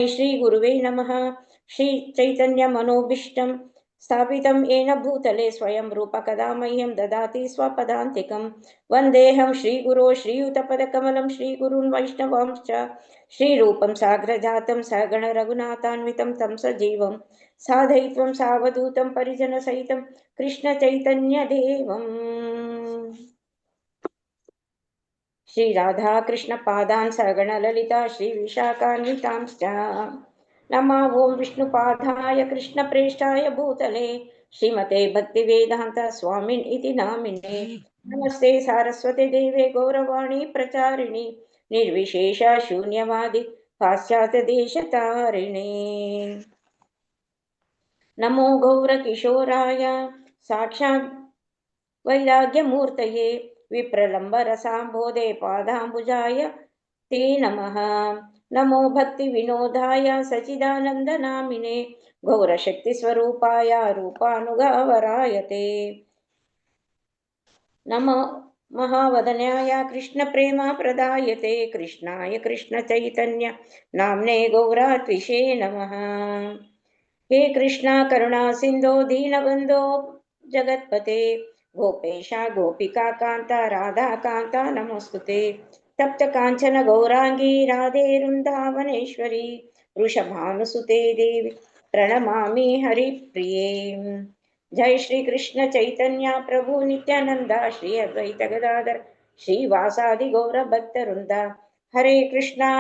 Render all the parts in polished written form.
श्री गुरुवे नमः। श्री चैतन्य मनोभीष्टं स्थापितं येन भूतले स्वयं रूप कदा मह्यं ददाति स्वपदान्तिकं। वन्देऽहं श्रीगुरो श्रीयुतपदकमलं श्रीगुरून् वैष्णवांश्च श्रीरूपं साग्रजातं सगण रघुनाथान्वितं तं सजीवं साधयित्वं सावधूतं परिजनसहितं कृष्णचैतन्यदेवम्। श्री राधा कृष्ण पादान् सगण ललिता श्री विशाखान्वितांश्च नमो ओं विष्णुपादाय कृष्णप्रेष्ठाय भूतले श्रीमते भक्तिवेदान्त स्वामिन् इति नामिने। नमस्ते सारस्वते देवे गौरवाणी प्रचारिणे निर्विशेष शून्यवादी पाश्चात्यदेशतारिणे। नमो गौरकिशोराय साक्षात् वैराग्यमूर्तये विप्रलम्बरसाम्भोधे पादाम्बुजाय ते नमः। नमो भक्तिविनोदाय सच्चिदानन्दनामिने गौरशक्तिस्वरूपाय रूपानुगावराय ते नमो महावदन्याय कृष्णप्रेमप्रदायते कृष्णाय कृष्णचैतन्य नाम्ने गौरात्विषे नमः। हे कृष्णा करुणा सिन्धो दीनबन्धो जगत्पते गोपेशा गोपिका कान्ता राधा कान्ता नमोस्तुते। तप्त काञ्चन गौरांगी राधे वृन्दावनेश्वरी वृषभानुसुते देवी प्रणमामि हरिप्रिये। जय श्री कृष्ण चैतन्य प्रभु नित्यानंद श्री अद्वैत गदाधर श्रीवासादि गौर भक्तवृंद। हरे कृष्णा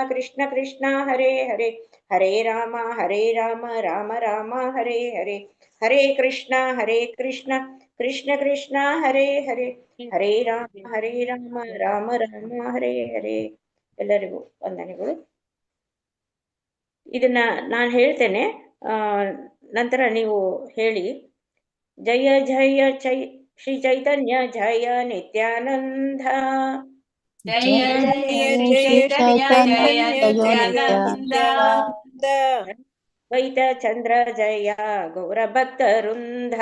कृष्ण कृष्ण हरे हरे हरे राम राम राम हरे हरे हरे कृष्ण कृष्ण कृष्ण हरे हरे हरे राम राम राम हरे हरे। ಎಲ್ಲರಿಗೂ ವಂದನೆಗಳು. ಇದನ್ನ ನಾನು ಹೇಳ್ತೇನೆ, ನಂತರ ನೀವು ಹೇಳಿ. ಜಯ ಜಯ ಶ್ರೀ ಚೈತನ್ಯ ಜಯ ನಿತ್ಯಾನಂದ ಜಯ ಜಯ ಚೈತನ್ಯ ಜಯ ನಿತ್ಯಾನಂದ ದ್ವೈತ ಚಂದ್ರ ಜಯ ಗೌರಭಕ್ತವೃಂದ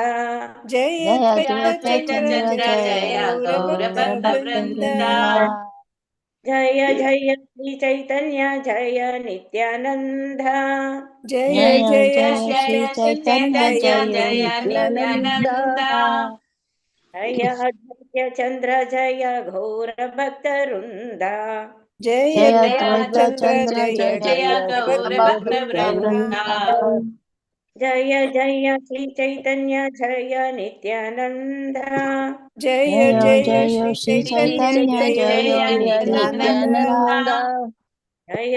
ಜಯ ಚಂದ್ರ ಜಯ ಗೌರಭಕ್ತವೃಂದ ಜಯ ಜಯ ಶ್ರೀ ಚೈತನ್ಯ ಜಯ ನಿತ್ಯಾನಂದ ಜಯ ಜಯ ಜಯ ಚೈತನ್ಯ ಜಯ ನಿತ್ಯಾನಂದ ಜಯ ಜಯ ಚಂದ್ರ ಜಯ ಗೌರಭಕ್ತವೃಂದ ಜಯ ಚಂದ್ರ ಜಯ ಜಯ ಗೌರಭಕ್ತವೃಂದ ಜಯ ಜಯ ಶ್ರೀ ಚೈತನ್ಯ ಜಯ ನಿತ್ಯಾನಂದ ಜಯ ಜಯ ಶ್ರೀ ಚೈತನ್ಯ ಜಯ ನಿತ್ಯಾನಂದ ಜಯ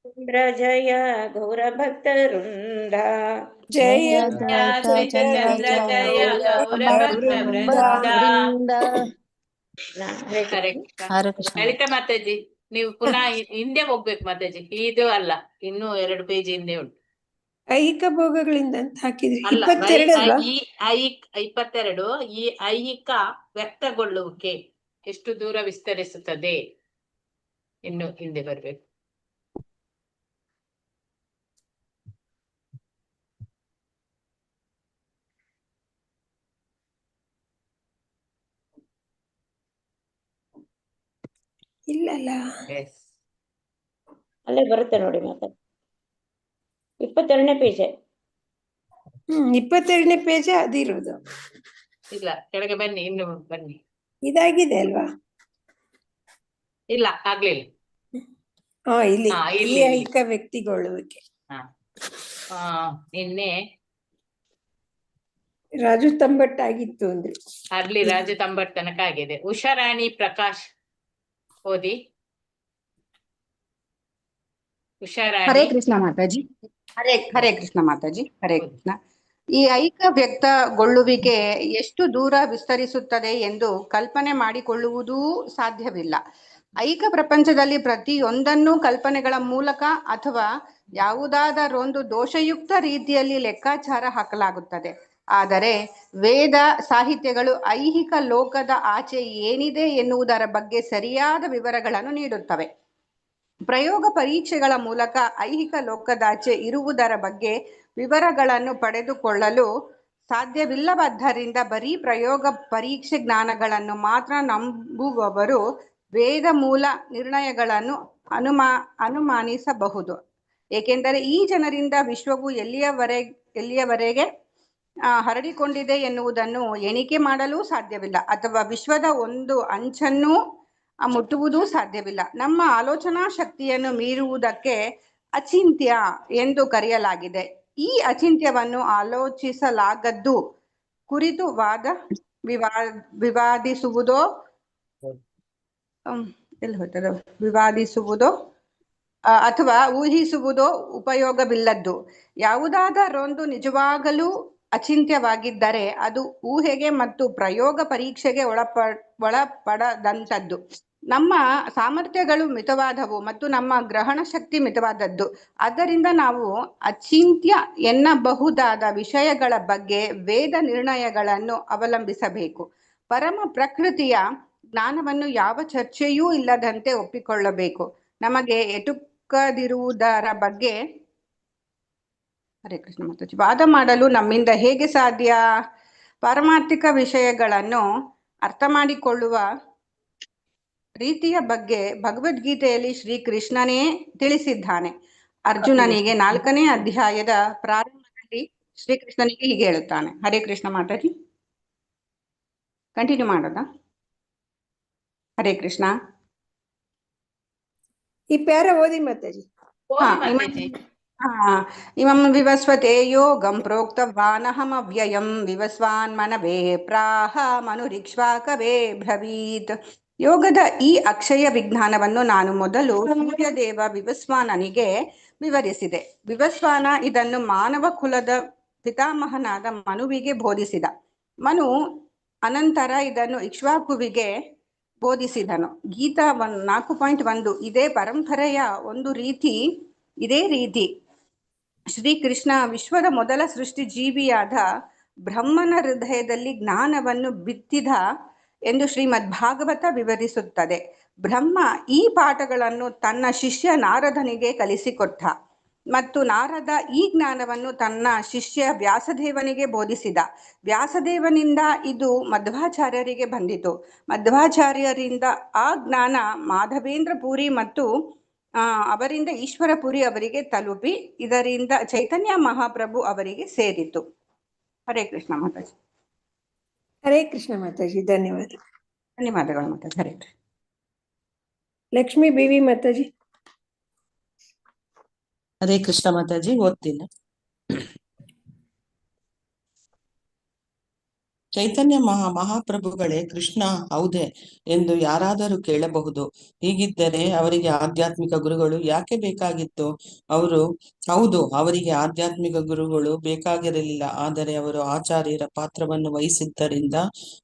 ಚಂದ್ರ ಜಯ ಗೌರಭಕ್ತವೃಂದ ಜಯ ಚಂದ್ರ ಜಯ ಗೌರಭಕ್ತವೃಂದ. ಲಲಿತಾ ಮಾತಾಜಿ, ನೀವು ಪುನಃ ಹಿಂದೆ ಹೋಗ್ಬೇಕು ಮಾತಾಜಿ. ಇದು ಅಲ್ಲ, ಇನ್ನೂ 2 ಪೇಜ್ ಹಿಂದೆ ಉಂಟು. ಐಹಿಕ ಭೋಗಗಳಿಂದ ಅಂತ ಹಾಕಿದ್ರಿ. ಅಲ್ಲ, 22 ಈ ಐಹಿಕ ವ್ಯಕ್ತಗೊಳ್ಳುವಿಕೆ ಎಷ್ಟು ದೂರ ವಿಸ್ತರಿಸುತ್ತದೆ, ಇನ್ನು ಹಿಂದೆ ಬರ್ಬೇಕು. ಇಲ್ಲಲ್ಲ, ಅಲ್ಲೇ ಬರುತ್ತೆ ನೋಡಿ. ಮಾತಾಡಿ 22ನೇ ಪೇಜ್. 22ನೇ ಪೇಜ್ ಅದಿರೋದು. ಇಲ್ಲ, ಕೆಳಗೆ ಬನ್ನಿ, ಇನ್ನು ಬನ್ನಿ. ಇದಾಗಿದೆ ಅಲ್ವಾ? ಇಲ್ಲ, ಆಗ್ಲಿಲ್ಲ. ಇಲ್ಲಿ ಈ ಐಹಿಕ ವ್ಯಕ್ತಿಗೊಳ್ಳುವಿಕೆ. ನಿನ್ನೆ ರಾಜು ತಂಬಟ್ ಆಗಿತ್ತು ಅಂದ್ರೆ ಅಲ್ಲಿ ರಾಜು ತಂಬಟ್ ತನಕ ಆಗಿದೆ. ಉಷಾರಾಣಿ ಪ್ರಕಾಶ್ ಓದಿ. ಉಷಾರಾಣಿ. ಹರೇ ಕೃಷ್ಣ ಮಾತಾಜಿ. ಹರೇ ಕೃಷ್ಣ ಮಾತಾಜಿ. ಹರೇ ಕೃಷ್ಣ. ಈ ಐಹಿಕ ವ್ಯಕ್ತಗೊಳ್ಳುವಿಕೆ ಎಷ್ಟು ದೂರ ವಿಸ್ತರಿಸುತ್ತದೆ ಎಂದು ಕಲ್ಪನೆ ಮಾಡಿಕೊಳ್ಳುವುದೂ ಸಾಧ್ಯವಿಲ್ಲ. ಐಹಿಕ ಪ್ರಪಂಚದಲ್ಲಿ ಪ್ರತಿಯೊಂದನ್ನು ಕಲ್ಪನೆಗಳ ಮೂಲಕ ಅಥವಾ ಯಾವುದಾದರೊಂದು ದೋಷಯುಕ್ತ ರೀತಿಯಲ್ಲಿ ಲೆಕ್ಕಾಚಾರ ಹಾಕಲಾಗುತ್ತದೆ. ಆದರೆ ವೇದ ಸಾಹಿತ್ಯಗಳು ಐಹಿಕ ಲೋಕದ ಆಚೆ ಏನಿದೆ ಎನ್ನುವುದರ ಬಗ್ಗೆ ಸರಿಯಾದ ವಿವರಗಳನ್ನು ನೀಡುತ್ತವೆ. ಪ್ರಯೋಗ ಪರೀಕ್ಷೆಗಳ ಮೂಲಕ ಐಹಿಕ ಲೋಕದಾಚೆ ಇರುವುದರ ಬಗ್ಗೆ ವಿವರಗಳನ್ನು ಪಡೆದುಕೊಳ್ಳಲು ಸಾಧ್ಯವಿಲ್ಲವಾದ್ದರಿಂದ ಬರೀ ಪ್ರಯೋಗ ಪರೀಕ್ಷೆ ಜ್ಞಾನಗಳನ್ನು ಮಾತ್ರ ನಂಬುವವರು ವೇದ ಮೂಲ ನಿರ್ಣಯಗಳನ್ನು ಅನುಮಾನಿಸಬಹುದು. ಏಕೆಂದರೆ ಈ ಜನರಿಂದ ವಿಶ್ವವು ಎಲ್ಲಿಯವರೆಗೆ ಹರಡಿಕೊಂಡಿದೆ ಎನ್ನುವುದನ್ನು ಎಣಿಕೆ ಮಾಡಲು ಸಾಧ್ಯವಿಲ್ಲ, ಅಥವಾ ವಿಶ್ವದ ಒಂದು ಅಂಚನ್ನೂ ಮುಟ್ಟುವುದೂ ಸಾಧ್ಯವಿಲ್ಲ. ನಮ್ಮ ಆಲೋಚನಾ ಶಕ್ತಿಯನ್ನು ಮೀರುವುದಕ್ಕೆ ಅಚಿಂತ್ಯ ಎಂದು ಕರೆಯಲಾಗಿದೆ. ಈ ಅಚಿಂತ್ಯವನ್ನು ಆಲೋಚಿಸಲಾಗದ್ದು ಕುರಿತು ವಿವಾದಿಸುವುದೋ ಅಥವಾ ಊಹಿಸುವುದೋ ಉಪಯೋಗವಿಲ್ಲದ್ದು. ಯಾವುದಾದರೊಂದು ನಿಜವಾಗಲೂ ಅಚಿಂತ್ಯವಾಗಿದ್ದರೆ ಅದು ಊಹೆಗೆ ಮತ್ತು ಪ್ರಯೋಗ ಪರೀಕ್ಷೆಗೆ ಒಳಪಡದಂಥದ್ದು. ನಮ್ಮ ಸಾಮರ್ಥ್ಯಗಳು ಮಿತವಾದವು ಮತ್ತು ನಮ್ಮ ಗ್ರಹಣ ಶಕ್ತಿ ಮಿತವಾದದ್ದು. ಆದ್ದರಿಂದ ನಾವು ಅಚಿಂತ್ಯ ಎನ್ನಬಹುದಾದ ವಿಷಯಗಳ ಬಗ್ಗೆ ವೇದ ನಿರ್ಣಯಗಳನ್ನು ಅವಲಂಬಿಸಬೇಕು. ಪರಮ ಪ್ರಕೃತಿಯ ಜ್ಞಾನವನ್ನು ಯಾವ ಚರ್ಚೆಯೂ ಇಲ್ಲದಂತೆ ಒಪ್ಪಿಕೊಳ್ಳಬೇಕು. ನಮಗೆ ಎಟುಕದಿರುವುದರ ಬಗ್ಗೆ ಹರೇ ಕೃಷ್ಣ ಮಾತಾಜಿ ವಾದ ಮಾಡಲು ನಮ್ಮಿಂದ ಹೇಗೆ ಸಾಧ್ಯ? ಪಾರಮಾರ್ಥಿಕ ವಿಷಯಗಳನ್ನು ಅರ್ಥ ಮಾಡಿಕೊಳ್ಳುವ ರೀತಿಯ ಬಗ್ಗೆ ಭಗವದ್ಗೀತೆಯಲ್ಲಿ ಶ್ರೀಕೃಷ್ಣನೇ ತಿಳಿಸಿದ್ದಾನೆ. ಅರ್ಜುನನಿಗೆ 4ನೇ ಅಧ್ಯಾಯದ ಪ್ರಾರಂಭದಲ್ಲಿ ಶ್ರೀಕೃಷ್ಣನಿಗೆ ಹೀಗೆ ಹೇಳುತ್ತಾನೆ. ಹರೇ ಕೃಷ್ಣ ಮಾತಾಜಿ, ಕಂಟಿನ್ಯೂ ಮಾಡೋದಾ? ಹರೇ ಕೃಷ್ಣ. ಈ ಪ್ಯಾರ ಓದಿ ಮಾತಾಜಿ. ಇಮಂ ವಿವಸ್ವತೆ ಯೋಗಂ ಪ್ರೋಕ್ತವಾನಹಮವ್ಯಯಂ ವಿವಸ್ವಾನ್ ಮನವೇ ಪ್ರಾಹ ಮನುರಿಕ್ಷ್ವಾಕವೇ ಬ್ರವೀತ್. ಯೋಗದ ಈ ಅಕ್ಷಯ ವಿಜ್ಞಾನವನ್ನು ನಾನು ಮೊದಲು ಸೂರ್ಯದೇವ ವಿವಸ್ವಾನನಿಗೆ ವಿವರಿಸಿದೆ. ವಿವಸ್ವಾನ ಇದನ್ನು ಮಾನವ ಕುಲದ ಪಿತಾಮಹನಾದ ಮನುವಿಗೆ ಬೋಧಿಸಿದ. ಮನು ಅನಂತರ ಇದನ್ನು ಇಕ್ಷ್ವಾಕುವಿಗೆ ಬೋಧಿಸಿದನು. ಗೀತಾ 4.1 ಇದೇ ಪರಂಪರೆಯ ಇದೇ ರೀತಿ ಶ್ರೀಕೃಷ್ಣ ವಿಶ್ವದ ಮೊದಲ ಸೃಷ್ಟಿ ಜೀವಿಯಾದ ಬ್ರಹ್ಮನ ಹೃದಯದಲ್ಲಿ ಜ್ಞಾನವನ್ನು ಬಿತ್ತಿದ ಎಂದು ಶ್ರೀಮದ್ ಭಾಗವತ ವಿವರಿಸುತ್ತದೆ. ಬ್ರಹ್ಮ ಈ ಪಾಠಗಳನ್ನು ತನ್ನ ಶಿಷ್ಯ ನಾರದನಿಗೆ ಕಲಿಸಿಕೊಟ್ಟ ಮತ್ತು ನಾರದ ಈ ಜ್ಞಾನವನ್ನು ತನ್ನ ಶಿಷ್ಯ ವ್ಯಾಸದೇವನಿಗೆ ಬೋಧಿಸಿದ. ವ್ಯಾಸದೇವನಿಂದ ಇದು ಮಧ್ವಾಚಾರ್ಯರಿಗೆ ಬಂದಿತು. ಮಧ್ವಾಚಾರ್ಯರಿಂದ ಆ ಜ್ಞಾನ ಮಾಧವೇಂದ್ರ ಪುರಿ ಮತ್ತು ಅವರಿಂದ ಈಶ್ವರಪುರಿ ಅವರಿಗೆ ತಲುಪಿ ಇದರಿಂದ ಚೈತನ್ಯ ಮಹಾಪ್ರಭು ಅವರಿಗೆ ಸೇರಿತು. ಹರೇ ಕೃಷ್ಣ ಮಾತಾಜಿ. ಹರೇ ಕೃಷ್ಣ ಮಾತಾಜಿ, ಧನ್ಯವಾದಗಳು ಮಾತಾಜಿ. ಹರೇ ಕೃಷ್ಣ. ಲಕ್ಷ್ಮೀ ಬೇವಿ ಮಾತಾಜಿ. ಹರೇ ಕೃಷ್ಣ ಮಾತಾಜಿ, ಓದ್ತೀನಿ. ಚೈತನ್ಯ ಮಹಾಪ್ರಭುಗಳೇ ಕೃಷ್ಣ ಹೌದೇ ಎಂದು ಯಾರಾದರೂ ಕೇಳಬಹುದು. ಹೀಗಿದ್ದರೆ ಅವರಿಗೆ ಆಧ್ಯಾತ್ಮಿಕ ಗುರುಗಳು ಯಾಕೆ ಬೇಕಾಗಿತ್ತು? ಹೌದು, ಅವರಿಗೆ ಆಧ್ಯಾತ್ಮಿಕ ಗುರುಗಳು ಬೇಕಾಗಿರಲಿಲ್ಲ. ಆದರೆ ಅವರು ಆಚಾರ್ಯರ ಪಾತ್ರವನ್ನು ವಹಿಸಿದ್ದರಿಂದ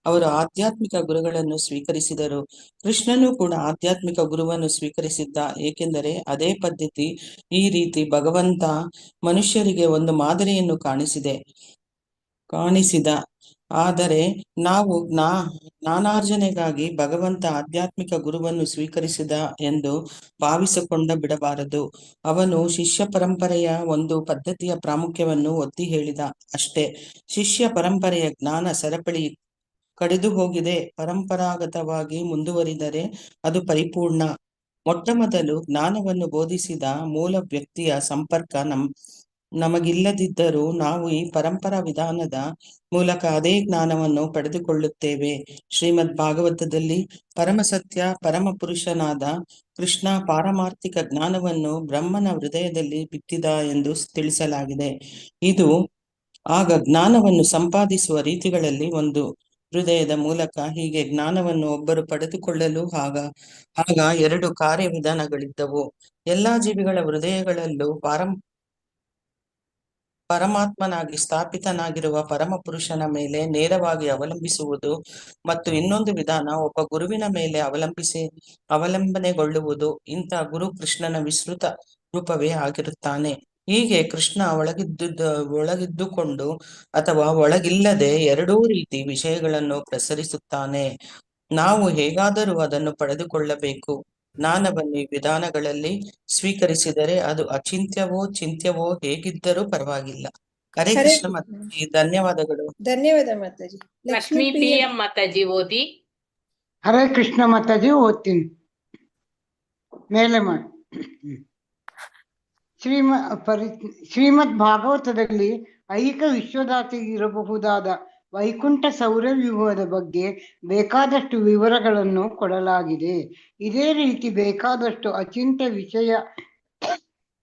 ಅವರು ಆಧ್ಯಾತ್ಮಿಕ ಗುರುಗಳನ್ನು ಸ್ವೀಕರಿಸಿದರು. ಕೃಷ್ಣನು ಕೂಡ ಆಧ್ಯಾತ್ಮಿಕ ಗುರುವನ್ನು ಸ್ವೀಕರಿಸಿದ್ದ, ಏಕೆಂದರೆ ಅದೇ ಪದ್ಧತಿ. ಈ ರೀತಿ ಭಗವಂತ ಮನುಷ್ಯರಿಗೆ ಒಂದು ಮಾದರಿಯನ್ನು ಕಾಣಿಸಿದ. ಆದರೆ ನಾವು ಜ್ಞಾನಾರ್ಜನೆಗಾಗಿ ಭಗವಂತ ಆಧ್ಯಾತ್ಮಿಕ ಗುರುವನ್ನು ಸ್ವೀಕರಿಸಿದ ಎಂದು ಭಾವಿಸಿಕೊಂಡ ಬಿಡಬಾರದು. ಅವನು ಶಿಷ್ಯ ಪರಂಪರೆಯ ಒಂದು ಪದ್ಧತಿಯ ಪ್ರಾಮುಖ್ಯವನ್ನು ಒತ್ತಿ ಹೇಳಿದ ಅಷ್ಟೇ. ಶಿಷ್ಯ ಪರಂಪರೆಯ ಜ್ಞಾನ ಸರಪಳಿ ಕಡಿದು ಹೋಗಿದೆ. ಪರಂಪರಾಗತವಾಗಿ ಮುಂದುವರಿದರೆ ಅದು ಪರಿಪೂರ್ಣ. ಮೊಟ್ಟಮೊದಲು ಜ್ಞಾನವನ್ನು ಬೋಧಿಸಿದ ಮೂಲ ವ್ಯಕ್ತಿಯ ಸಂಪರ್ಕ ನಮಗಿಲ್ಲದಿದ್ದರೂ ನಾವು ಈ ಪರಂಪರಾ ವಿಧಾನದ ಮೂಲಕ ಅದೇ ಜ್ಞಾನವನ್ನು ಪಡೆದುಕೊಳ್ಳುತ್ತೇವೆ. ಶ್ರೀಮದ್ ಭಾಗವತದಲ್ಲಿ ಪರಮಸತ್ಯ ಪರಮ ಪುರುಷನಾದ ಕೃಷ್ಣ ಪಾರಮಾರ್ಥಿಕ ಜ್ಞಾನವನ್ನು ಬ್ರಹ್ಮನ ಹೃದಯದಲ್ಲಿ ಬಿತ್ತಿದ ಎಂದು ತಿಳಿಸಲಾಗಿದೆ. ಇದು ಆಗ ಜ್ಞಾನವನ್ನು ಸಂಪಾದಿಸುವ ರೀತಿಗಳಲ್ಲಿ ಒಂದು. ಹೃದಯದ ಮೂಲಕ ಹೀಗೆ ಜ್ಞಾನವನ್ನು ಒಬ್ಬರು ಪಡೆದುಕೊಳ್ಳಲು ಆಗ 2 ಕಾರ್ಯವಿಧಾನಗಳಿದ್ದವು. ಎಲ್ಲಾ ಜೀವಿಗಳ ಹೃದಯಗಳಲ್ಲೂ ಪರಮಾತ್ಮನಾಗಿ ಸ್ಥಾಪಿತನಾಗಿರುವ ಪರಮ ಪುರುಷನ ಮೇಲೆ ನೇರವಾಗಿ ಅವಲಂಬಿಸುವುದು ಮತ್ತು ಇನ್ನೊಂದು ವಿಧಾನ ಒಬ್ಬ ಗುರುವಿನ ಮೇಲೆ ಅವಲಂಬನೆಗೊಳ್ಳುವುದು. ಇಂಥ ಗುರು ಕೃಷ್ಣನ ವಿಸ್ತೃತ ರೂಪವೇ ಆಗಿರುತ್ತಾನೆ. ಹೀಗೆ ಕೃಷ್ಣ ಒಳಗಿದ್ದುಕೊಂಡು ಅಥವಾ ಒಳಗಿಲ್ಲದೆ ಎರಡೂ ರೀತಿ ವಿಷಯಗಳನ್ನು ಪ್ರಸರಿಸುತ್ತಾನೆ. ನಾವು ಹೇಗಾದರೂ ಅದನ್ನು ಪಡೆದುಕೊಳ್ಳಬೇಕು. ಜ್ಞಾನವನ್ನು ಈ ವಿಧಾನಗಳಲ್ಲಿ ಸ್ವೀಕರಿಸಿದರೆ ಅದು ಅಚಿಂತ್ಯವೋ ಚಿಂತ್ಯವೋ ಹೇಗಿದ್ದರೂ ಪರವಾಗಿಲ್ಲ. ಹರೇ ಕೃಷ್ಣ ಮಾತಾಜಿ, ಧನ್ಯವಾದಗಳು. ಧನ್ಯವಾದ ಮಾತಾಜಿ. ಲಕ್ಷ್ಮೀ PM ಮಾತಾಜಿ ಓದಿ. ಹರೇ ಕೃಷ್ಣ ಮಾತಾಜಿ, ಓದ್ತೀನಿ. ಮೇಲೆ ಮಾಡಿ. ಶ್ರೀಮದ್ ಭಾಗವತದಲ್ಲಿ ಐಹಿಕ ವಿಶ್ವದಾಚೆ ಇರಬಹುದಾದ ವೈಕುಂಠ ಸೌರವ್ಯೂಹದ ಬಗ್ಗೆ ಬೇಕಾದಷ್ಟು ವಿವರಗಳನ್ನು ಕೊಡಲಾಗಿದೆ. ಇದೇ ರೀತಿ ಬೇಕಾದಷ್ಟು ಅಚಿಂತ್ಯ ವಿಷಯ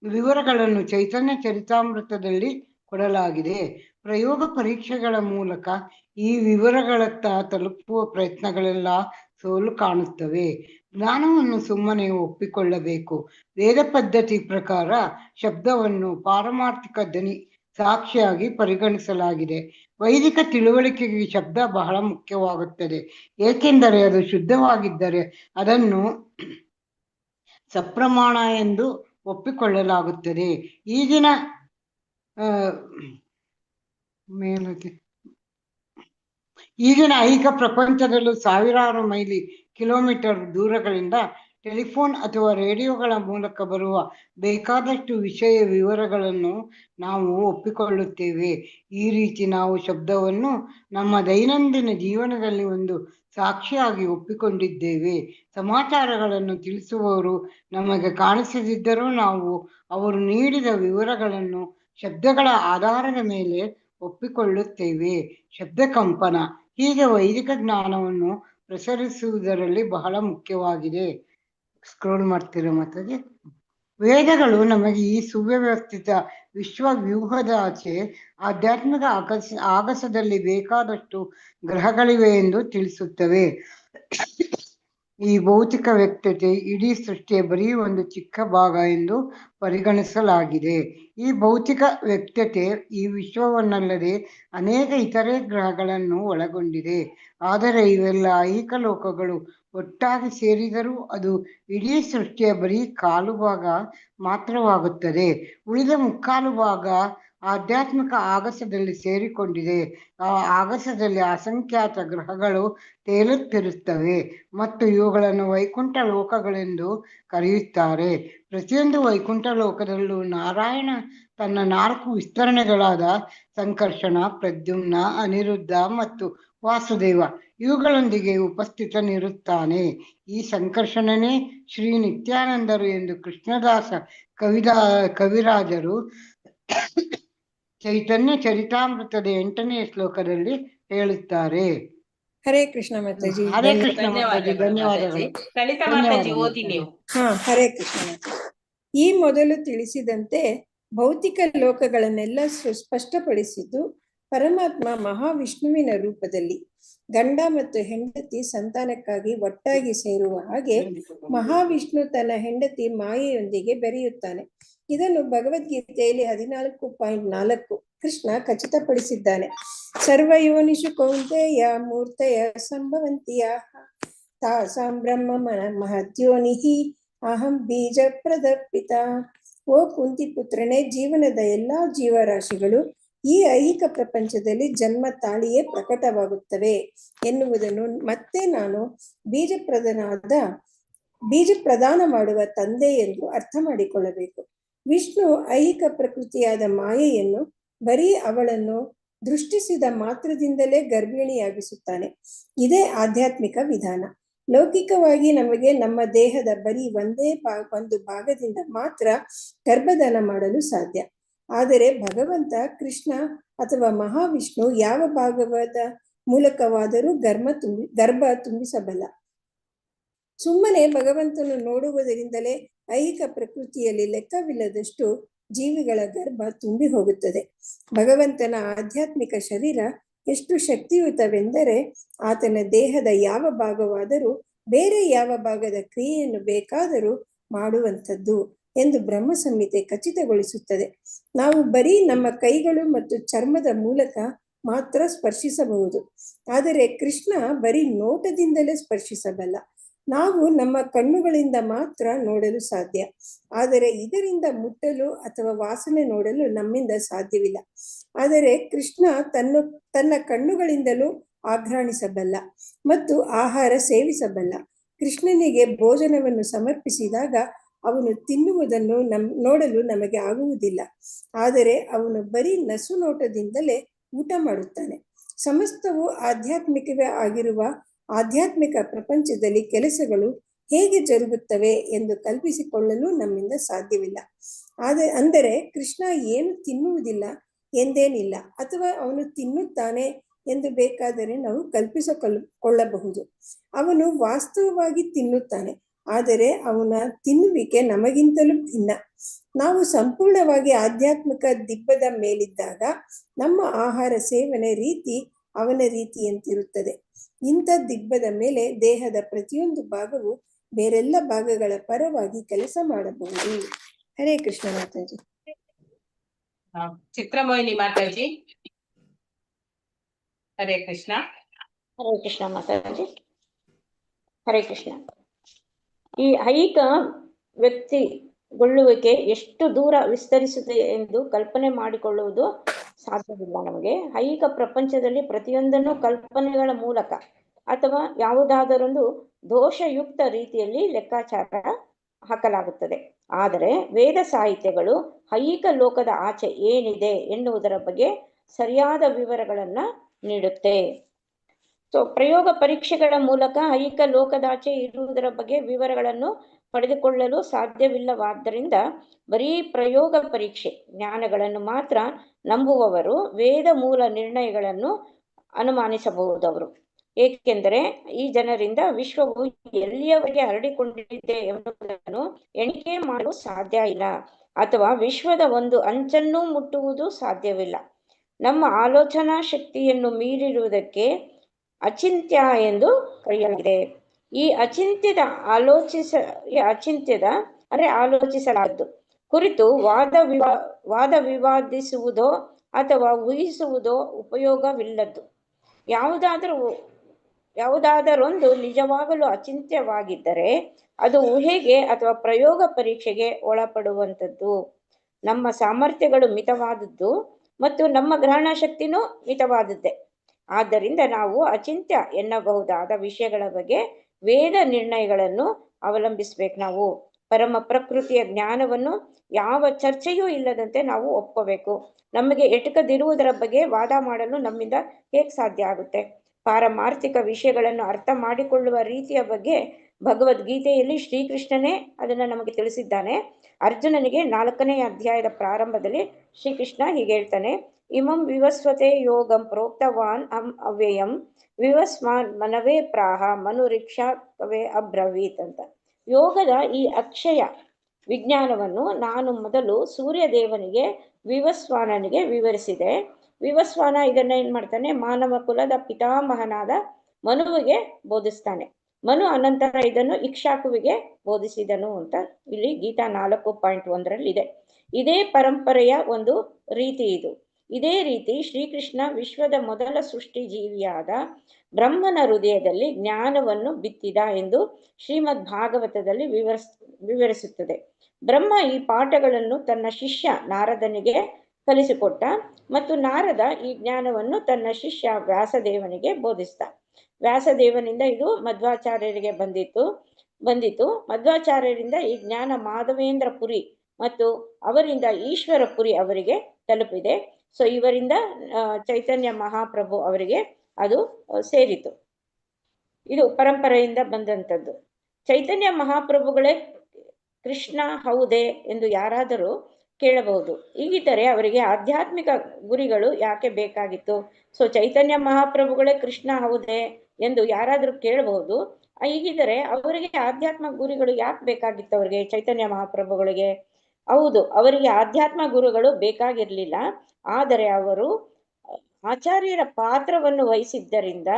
ವಿವರಗಳನ್ನು ಚೈತನ್ಯ ಚರಿತಾಮೃತದಲ್ಲಿ ಕೊಡಲಾಗಿದೆ. ಪ್ರಯೋಗ ಪರೀಕ್ಷೆಗಳ ಮೂಲಕ ಈ ವಿವರಗಳತ್ತ ತಲುಪುವ ಪ್ರಯತ್ನಗಳೆಲ್ಲ ಸೋಲು ಕಾಣುತ್ತವೆ. ಜ್ಞಾನವನ್ನು ಸುಮ್ಮನೆ ಒಪ್ಪಿಕೊಳ್ಳಬೇಕು. ವೇದ ಪದ್ಧತಿ ಪ್ರಕಾರ ಶಬ್ದವನ್ನು ಪಾರಮಾರ್ಥಿಕ ಧ್ವನಿ ಸಾಕ್ಷಿಯಾಗಿ ಪರಿಗಣಿಸಲಾಗಿದೆ. ವೈದಿಕ ತಿಳುವಳಿಕೆಗೆ ಶಬ್ದ ಬಹಳ ಮುಖ್ಯವಾಗುತ್ತದೆ, ಏಕೆಂದರೆ ಅದು ಶುದ್ಧವಾಗಿದ್ದರೆ ಅದನ್ನು ಸಪ್ರಮಾಣ ಎಂದು ಒಪ್ಪಿಕೊಳ್ಳಲಾಗುತ್ತದೆ. ಈಗಿನ ಐಹಿಕ ಪ್ರಪಂಚದಲ್ಲೂ ಸಾವಿರಾರು ಮೈಲಿ ಕಿಲೋಮೀಟರ್ ದೂರಗಳಿಂದ ಟೆಲಿಫೋನ್ ಅಥವಾ ರೇಡಿಯೋಗಳ ಮೂಲಕ ಬರುವ ಬೇಕಾದಷ್ಟು ವಿಷಯ ವಿವರಗಳನ್ನು ನಾವು ಒಪ್ಪಿಕೊಳ್ಳುತ್ತೇವೆ. ಈ ರೀತಿ ನಾವು ಶಬ್ದವನ್ನು ನಮ್ಮ ದೈನಂದಿನ ಜೀವನದಲ್ಲಿ ಒಂದು ಸಾಕ್ಷಿಯಾಗಿ ಒಪ್ಪಿಕೊಂಡಿದ್ದೇವೆ. ಸಮಾಚಾರಗಳನ್ನು ತಿಳಿಸುವವರು ನಮಗೆ ಕಾಣಿಸದಿದ್ದರೂ ನಾವು ಅವರು ನೀಡಿದ ವಿವರಗಳನ್ನು ಶಬ್ದಗಳ ಆಧಾರದ ಮೇಲೆ ಒಪ್ಪಿಕೊಳ್ಳುತ್ತೇವೆ. ಶಬ್ದ ಕಂಪನ ಹೀಗೆ ವೈದಿಕ ಜ್ಞಾನವನ್ನು ಪ್ರಸರಿಸುವುದರಲ್ಲಿ ಬಹಳ ಮುಖ್ಯವಾಗಿದೆ. ಸ್ಕ್ರೋಲ್ ಮಾಡ್ತೀರಾ ಮಾತಾಡಿ. ವೇದಗಳು ನಮಗೆ ಈ ಸುವ್ಯವಸ್ಥಿತ ವಿಶ್ವವ್ಯೂಹದ ಆಚೆ ಆಧ್ಯಾತ್ಮಿಕ ಆಗಸದಲ್ಲಿ ಬೇಕಾದಷ್ಟು ಗ್ರಹಗಳಿವೆ ಎಂದು ತಿಳಿಸುತ್ತವೆ. ಈ ಭೌತಿಕ ವ್ಯಕ್ತತೆ ಇಡೀ ಸೃಷ್ಟಿಯ ಬರೀ ಒಂದು ಚಿಕ್ಕ ಭಾಗ ಎಂದು ಪರಿಗಣಿಸಲಾಗಿದೆ. ಈ ಭೌತಿಕ ವ್ಯಕ್ತತೆ ಈ ವಿಶ್ವವನ್ನಲ್ಲದೆ ಅನೇಕ ಇತರೆ ಗ್ರಹಗಳನ್ನು ಒಳಗೊಂಡಿದೆ. ಆದರೆ ಇವೆಲ್ಲ ಐಹಿಕ ಲೋಕಗಳು ಒಟ್ಟಾಗಿ ಸೇರಿದರೂ ಅದು ಇಡೀ ಸೃಷ್ಟಿಯ ಬರೀ ಕಾಲು ಭಾಗ ಮಾತ್ರವಾಗುತ್ತದೆ. ಉಳಿದ ಮುಕ್ಕಾಲು ಭಾಗ ಆಧ್ಯಾತ್ಮಿಕ ಆಗಸದಲ್ಲಿ ಸೇರಿಕೊಂಡಿದೆ. ಆ ಆಗಸದಲ್ಲಿ ಅಸಂಖ್ಯಾತ ಗ್ರಹಗಳು ತೇಲುತ್ತಿರುತ್ತವೆ ಮತ್ತು ಇವುಗಳನ್ನು ವೈಕುಂಠ ಲೋಕಗಳೆಂದು ಕರೆಯುತ್ತಾರೆ. ಪ್ರತಿಯೊಂದು ವೈಕುಂಠ ಲೋಕದಲ್ಲೂ ನಾರಾಯಣ ತನ್ನ 4 ವಿಸ್ತರಣೆಗಳಾದ ಸಂಕರ್ಷಣ, ಪ್ರದ್ಯುಮ್ನ, ಅನಿರುದ್ಧ ಮತ್ತು ವಾಸುದೇವ ಇವುಗಳೊಂದಿಗೆ ಉಪಸ್ಥಿತನಿರುತ್ತಾನೆ. ಈ ಸಂಕರ್ಷಣನೇ ಶ್ರೀ ನಿತ್ಯಾನಂದರು ಎಂದು ಕೃಷ್ಣದಾಸ ಕವಿರಾಜರು ಚೈತನ್ಯ ಚರಿತಾಮೃತದ 8ನೇ ಶ್ಲೋಕದಲ್ಲಿ ಹೇಳುತ್ತಾರೆ. ಹರೇ ಕೃಷ್ಣ ಮಾತಾಜಿ. ಹರೇ ಕೃಷ್ಣ ಮಾತಾಜಿ, ಧನ್ಯವಾದಗಳು. ಲಲಿತಾ ಮಾತಾಜಿ ಓದಿ ನೀವು. ಹರೇ ಕೃಷ್ಣ ಮಾತಾಜಿ. ಈ ಮೊದಲು ತಿಳಿಸಿದಂತೆ ಭೌತಿಕ ಲೋಕಗಳನ್ನೆಲ್ಲ ಸ್ಪಷ್ಟಪಡಿಸಿದ್ದು ಪರಮಾತ್ಮ ಮಹಾವಿಷ್ಣುವಿನ ರೂಪದಲ್ಲಿ ಗಂಡ ಮತ್ತು ಹೆಂಡತಿ ಸಂತಾನಕ್ಕಾಗಿ ಒಟ್ಟಾಗಿ ಸೇರುವ ಹಾಗೆ ಮಹಾವಿಷ್ಣು ತನ್ನ ಹೆಂಡತಿ ಮಾಯೆಯೊಂದಿಗೆ ಬೆರೆಯುತ್ತಾನೆ. ಇದನ್ನು ಭಗವದ್ಗೀತೆಯಲ್ಲಿ 14.4 ಕೃಷ್ಣ ಖಚಿತಪಡಿಸಿದ್ದಾನೆ. ಸರ್ವಯೋನಿಷು ಕೌಂತೆಯ ಮೂರ್ತಯ ಸಂಭವಂತಿಯ ತಾಸಾಂ ಬ್ರಹ್ಮ ಮಹದ್ಯೋನಿಹಿ ಅಹಂ ಬೀಜ ಪ್ರದಪಿತ. ಓ ಕುಂತಿ ಪುತ್ರನೇ, ಜೀವನದ ಎಲ್ಲಾ ಜೀವರಾಶಿಗಳು ಈ ಐಹಿಕ ಪ್ರಪಂಚದಲ್ಲಿ ಜನ್ಮ ತಾಳಿಯೇ ಪ್ರಕಟವಾಗುತ್ತವೆ ಎನ್ನುವುದನ್ನು ಮತ್ತೆ ನಾನು ಬೀಜ ಪ್ರದಾನ ಮಾಡುವ ತಂದೆ ಎಂದು ಅರ್ಥ ಮಾಡಿಕೊಳ್ಳಬೇಕು. ವಿಷ್ಣು ಐಹಿಕ ಪ್ರಕೃತಿಯಾದ ಮಾಯೆಯನ್ನು ಬರೀ ಅವಳನ್ನು ದೃಷ್ಟಿಸಿದ ಮಾತ್ರದಿಂದಲೇ ಗರ್ಭಿಣಿಯಾಗಿಸುತ್ತಾನೆ. ಇದೇ ಆಧ್ಯಾತ್ಮಿಕ ವಿಧಾನ. ಲೌಕಿಕವಾಗಿ ನಮಗೆ ನಮ್ಮ ದೇಹದ ಬರೀ ಒಂದು ಭಾಗದಿಂದ ಮಾತ್ರ ಗರ್ಭಧಾನ ಮಾಡಲು ಸಾಧ್ಯ. ಆದರೆ ಭಗವಂತ ಕೃಷ್ಣ ಅಥವಾ ಮಹಾವಿಷ್ಣು ಯಾವ ಭಾಗವಾದ ಮೂಲಕವಾದರೂ ಗರ್ಭ ತುಂಬಿಸಬಲ್ಲ. ಸುಮ್ಮನೆ ಭಗವಂತನು ನೋಡುವುದರಿಂದಲೇ ಐಹಿಕ ಪ್ರಕೃತಿಯಲ್ಲಿ ಲೆಕ್ಕವಿಲ್ಲದಷ್ಟು ಜೀವಿಗಳ ಗರ್ಭ ತುಂಬಿ ಹೋಗುತ್ತದೆ. ಭಗವಂತನ ಆಧ್ಯಾತ್ಮಿಕ ಶರೀರ ಎಷ್ಟು ಶಕ್ತಿಯುತವೆಂದರೆ ಆತನ ದೇಹದ ಯಾವ ಭಾಗವಾದರೂ ಬೇರೆ ಯಾವ ಭಾಗದ ಕ್ರಿಯೆಯನ್ನು ಬೇಕಾದರೂ ಮಾಡುವಂಥದ್ದು ಎಂದು ಬ್ರಹ್ಮ ಸಂಹಿತೆ ಖಚಿತಗೊಳಿಸುತ್ತದೆ. ನಾವು ಬರೀ ನಮ್ಮ ಕೈಗಳು ಮತ್ತು ಚರ್ಮದ ಮೂಲಕ ಮಾತ್ರ ಸ್ಪರ್ಶಿಸಬಹುದು. ಆದರೆ ಕೃಷ್ಣ ಬರೀ ನೋಟದಿಂದಲೇ ಸ್ಪರ್ಶಿಸಬಲ್ಲ. ನಾವು ನಮ್ಮ ಕಣ್ಣುಗಳಿಂದ ಮಾತ್ರ ನೋಡಲು ಸಾಧ್ಯ. ಆದರೆ ಇದರಿಂದ ಮುಟ್ಟಲು ಅಥವಾ ವಾಸನೆ ನೋಡಲು ನಮ್ಮಿಂದ ಸಾಧ್ಯವಿಲ್ಲ. ಆದರೆ ಕೃಷ್ಣ ತನ್ನ ಕಣ್ಣುಗಳಿಂದಲೂ ಆಘ್ರಾಣಿಸಬಲ್ಲ ಮತ್ತು ಆಹಾರ ಸೇವಿಸಬಲ್ಲ. ಕೃಷ್ಣನಿಗೆ ಭೋಜನವನ್ನು ಸಮರ್ಪಿಸಿದಾಗ ಅವನು ತಿನ್ನುವುದನ್ನು ನೋಡಲು ನಮಗೆ ಆಗುವುದಿಲ್ಲ. ಆದರೆ ಅವನು ಬರೀ ನಸು ನೋಟದಿಂದಲೇ ಊಟ ಮಾಡುತ್ತಾನೆ. ಸಮಸ್ತವು ಆಧ್ಯಾತ್ಮಿಕವೇ ಆಗಿರುವ ಆಧ್ಯಾತ್ಮಿಕ ಪ್ರಪಂಚದಲ್ಲಿ ಕೆಲಸಗಳು ಹೇಗೆ ಜರುಗುತ್ತವೆ ಎಂದು ಕಲ್ಪಿಸಿಕೊಳ್ಳಲು ನಮ್ಮಿಂದ ಸಾಧ್ಯವಿಲ್ಲ. ಅಂದರೆ ಕೃಷ್ಣ ಏನು ತಿನ್ನುವುದಿಲ್ಲ ಎಂದೇನಿಲ್ಲ, ಅಥವಾ ಅವನು ತಿನ್ನುತ್ತಾನೆ ಎಂದು ಬೇಕಾದರೆ ನಾವು ಕಲ್ಪಿಸಿಕೊಳ್ಳಬಹುದು. ಅವನು ವಾಸ್ತವವಾಗಿ ತಿನ್ನುತ್ತಾನೆ, ಆದರೆ ಅವನ ತಿನ್ನುವಿಕೆ ನಮಗಿಂತಲೂ ಭಿನ್ನ. ನಾವು ಸಂಪೂರ್ಣವಾಗಿ ಆಧ್ಯಾತ್ಮಿಕ ದಿಬ್ಬದ ಮೇಲಿದ್ದಾಗ ನಮ್ಮ ಆಹಾರ ಸೇವನೆ ರೀತಿ ಅವನ ರೀತಿಯಂತಿರುತ್ತದೆ. ಇಂಥ ದಿಬ್ಬದ ಮೇಲೆ ದೇಹದ ಪ್ರತಿಯೊಂದು ಭಾಗವು ಬೇರೆಲ್ಲ ಭಾಗಗಳ ಪರವಾಗಿ ಕೆಲಸ ಮಾಡಬಹುದು. ಹರೇ ಕೃಷ್ಣ ಮಾತಾಜಿ. ಚಿತ್ರಮೋಹಿನಿ ಮಾತಾಜಿ. ಹರೇ ಕೃಷ್ಣ. ಹರೇ ಕೃಷ್ಣ ಮಾತಾಜಿ. ಹರೇ ಕೃಷ್ಣ. ಈ ಐಹಿಕ ವ್ಯಕ್ತಿಗೊಳ್ಳುವಿಕೆ ಎಷ್ಟು ದೂರ ವಿಸ್ತರಿಸುತ್ತದೆ ಎಂದು ಕಲ್ಪನೆ ಮಾಡಿಕೊಳ್ಳುವುದು ಸಾಧ್ಯವಿಲ್ಲ. ನಮಗೆ ಐಹಿಕ ಪ್ರಪಂಚದಲ್ಲಿ ಪ್ರತಿಯೊಂದನ್ನು ಕಲ್ಪನೆಗಳ ಮೂಲಕ ಅಥವಾ ಯಾವುದಾದರೊಂದು ದೋಷಯುಕ್ತ ರೀತಿಯಲ್ಲಿ ಲೆಕ್ಕಾಚಾರ ಹಾಕಲಾಗುತ್ತದೆ. ಆದರೆ ವೇದ ಸಾಹಿತ್ಯಗಳು ಐಹಿಕ ಲೋಕದ ಆಚೆ ಏನಿದೆ ಎನ್ನುವುದರ ಬಗ್ಗೆ ಸರಿಯಾದ ವಿವರಗಳನ್ನ ನೀಡುತ್ತೆ. ಪ್ರಯೋಗ ಪರೀಕ್ಷೆಗಳ ಮೂಲಕ ಐಹಿಕ ಲೋಕದಾಚೆ ಇರುವುದರ ಬಗ್ಗೆ ವಿವರಗಳನ್ನು ಪಡೆದುಕೊಳ್ಳಲು ಸಾಧ್ಯವಿಲ್ಲವಾದ್ದರಿಂದ ಬರೀ ಪ್ರಯೋಗ ಪರೀಕ್ಷೆ ಜ್ಞಾನಗಳನ್ನು ಮಾತ್ರ ನಂಬುವವರು ವೇದ ಮೂಲ ನಿರ್ಣಯಗಳನ್ನು ಅನುಮಾನಿಸಬಹುದು. ಅವರು ಏಕೆಂದರೆ ಈ ಜನರಿಂದ ವಿಶ್ವವು ಎಲ್ಲಿಯವರೆಗೆ ಹರಡಿಕೊಂಡಿದೆ ಎಂಬುದನ್ನು ಎಣಿಕೆ ಮಾಡಲು ಸಾಧ್ಯ ಇಲ್ಲ, ಅಥವಾ ವಿಶ್ವದ ಒಂದು ಅಂಚನ್ನು ಮುಟ್ಟುವುದು ಸಾಧ್ಯವಿಲ್ಲ. ನಮ್ಮ ಆಲೋಚನಾ ಶಕ್ತಿಯನ್ನು ಮೀರಿರುವುದಕ್ಕೆ ಅಚಿಂತ್ಯ ಎಂದು ಕರೆಯಲಾಗಿದೆ. ಈ ಆಲೋಚಿಸಲಾಗದ್ದು ಕುರಿತು ವಾದ ವಿವಾದಿಸುವುದೋ ಅಥವಾ ಊಹಿಸುವುದೋ ಉಪಯೋಗವಿಲ್ಲದ್ದು. ಯಾವುದಾದರೊಂದು ನಿಜವಾಗಲೂ ಅಚಿಂತ್ಯವಾಗಿದ್ದರೆ ಅದು ಊಹೆಗೆ ಅಥವಾ ಪ್ರಯೋಗ ಪರೀಕ್ಷೆಗೆ ಒಳಪಡುವಂಥದ್ದು. ನಮ್ಮ ಸಾಮರ್ಥ್ಯಗಳು ಮಿತವಾದದ್ದು ಮತ್ತು ನಮ್ಮ ಗ್ರಹಣ ಶಕ್ತಿನೂ ಮಿತವಾದದ್ದೇ. ಆದ್ದರಿಂದ ನಾವು ಅಚಿಂತ್ಯ ಎನ್ನಬಹುದಾದ ವಿಷಯಗಳ ಬಗ್ಗೆ ವೇದ ನಿರ್ಣಯಗಳನ್ನು ಅವಲಂಬಿಸಬೇಕು. ನಾವು ಪರಮ ಪ್ರಕೃತಿಯ ಜ್ಞಾನವನ್ನು ಯಾವ ಚರ್ಚೆಯೂ ಇಲ್ಲದಂತೆ ನಾವು ಒಪ್ಕೋಬೇಕು. ನಮಗೆ ಎಟಕದಿರುವುದರ ಬಗ್ಗೆ ವಾದ ಮಾಡಲು ನಮ್ಮಿಂದ ಹೇಗೆ ಸಾಧ್ಯ ಆಗುತ್ತೆ? ಪಾರಮಾರ್ಥಿಕ ವಿಷಯಗಳನ್ನು ಅರ್ಥ ಮಾಡಿಕೊಳ್ಳುವ ರೀತಿಯ ಬಗ್ಗೆ ಭಗವದ್ಗೀತೆಯಲ್ಲಿ ಶ್ರೀಕೃಷ್ಣನೇ ಅದನ್ನು ನಮಗೆ ತಿಳಿಸಿದ್ದಾನೆ. ಅರ್ಜುನನಿಗೆ 4ನೇ ಅಧ್ಯಾಯದ ಪ್ರಾರಂಭದಲ್ಲಿ ಶ್ರೀಕೃಷ್ಣ ಹೀಗೆ ಹೇಳ್ತಾನೆ, ಇಮಂ ವಿವಸ್ವತೆ ಯೋಗಂ ಪ್ರೋಕ್ತವಾನ್ ಅವ್ಯಯಂ ವಿವಸ್ವಾನ್ ಮನವೇ ಪ್ರಾಹ ಮನುರಿಕ್ಷಾ ಕವೇ ಅಬ್ರವೀತ್ ಅಂತ. ಯೋಗದ ಈ ಅಕ್ಷಯ ವಿಜ್ಞಾನವನ್ನು ನಾನು ಮೊದಲು ಸೂರ್ಯದೇವನಿಗೆ ವಿವಸ್ವಾನನಿಗೆ ವಿವರಿಸಿದೆ. ವಿವಸ್ವಾನ ಇದನ್ನ ಏನ್ ಮಾಡ್ತಾನೆ? ಮಾನವ ಕುಲದ ಪಿತಾಮಹನಾದ ಮನುವಿಗೆ ಬೋಧಿಸ್ತಾನೆ. ಮನು ಅನಂತರ ಇದನ್ನು ಇಕ್ಷಾಕುವಿಗೆ ಬೋಧಿಸಿದನು ಅಂತ ಇಲ್ಲಿ ಗೀತಾ 4.1 ಇದೆ. ಇದೇ ಪರಂಪರೆಯ ಒಂದು ರೀತಿ ಇದು. ಇದೇ ರೀತಿ ಶ್ರೀಕೃಷ್ಣ ವಿಶ್ವದ ಮೊದಲ ಸೃಷ್ಟಿ ಜೀವಿಯಾದ ಬ್ರಹ್ಮನ ಹೃದಯದಲ್ಲಿ ಜ್ಞಾನವನ್ನು ಬಿತ್ತಿದ ಎಂದು ಶ್ರೀಮದ್ ಭಾಗವತದಲ್ಲಿ ವಿವರಿಸುತ್ತದೆ. ಬ್ರಹ್ಮ ಈ ಪಾಠಗಳನ್ನು ತನ್ನ ಶಿಷ್ಯ ನಾರದನಿಗೆ ಕಲಿಸಿಕೊಟ್ಟ ಮತ್ತು ನಾರದ ಈ ಜ್ಞಾನವನ್ನು ತನ್ನ ಶಿಷ್ಯ ವ್ಯಾಸದೇವನಿಗೆ ಬೋಧಿಸಿದ. ವ್ಯಾಸದೇವನಿಂದ ಇದು ಮಧ್ವಾಚಾರ್ಯರಿಗೆ ಬಂದಿತು. ಮಧ್ವಾಚಾರ್ಯರಿಂದ ಈ ಜ್ಞಾನ ಮಾಧವೇಂದ್ರ ಪುರಿ ಮತ್ತು ಅವರಿಂದ ಈಶ್ವರ ಪುರಿ ಅವರಿಗೆ ತಲುಪಿದೆ. ಸೊ ಇವರಿಂದ ಚೈತನ್ಯ ಮಹಾಪ್ರಭು ಅವರಿಗೆ ಅದು ಸೇರಿತು. ಇದು ಪರಂಪರೆಯಿಂದ ಬಂದಂಥದ್ದು. ಚೈತನ್ಯ ಮಹಾಪ್ರಭುಗಳೇ ಕೃಷ್ಣ ಹೌದೇ ಎಂದು ಯಾರಾದರೂ ಕೇಳಬಹುದು. ಹೀಗಿದ್ದರೆ ಅವರಿಗೆ ಆಧ್ಯಾತ್ಮಿಕ ಗುರಿಗಳು ಯಾಕೆ ಬೇಕಾಗಿತ್ತು? ಸೊ ಚೈತನ್ಯ ಮಹಾಪ್ರಭುಗಳೇ ಕೃಷ್ಣ ಹೌದೇ ಎಂದು ಯಾರಾದರೂ ಕೇಳಬಹುದು. ಹೀಗಿದ್ದರೆ ಅವರಿಗೆ ಆಧ್ಯಾತ್ಮ ಗುರಿಗಳು ಯಾಕೆ ಬೇಕಾಗಿತ್ತು? ಅವರಿಗೆ ಚೈತನ್ಯ ಮಹಾಪ್ರಭುಗಳಿಗೆ ಹೌದು, ಅವರಿಗೆ ಆಧ್ಯಾತ್ಮ ಗುರುಗಳು ಬೇಕಾಗಿರ್ಲಿಲ್ಲ. ಆದರೆ ಅವರು ಆಚಾರ್ಯರ ಪಾತ್ರವನ್ನು ವಹಿಸಿದ್ದರಿಂದ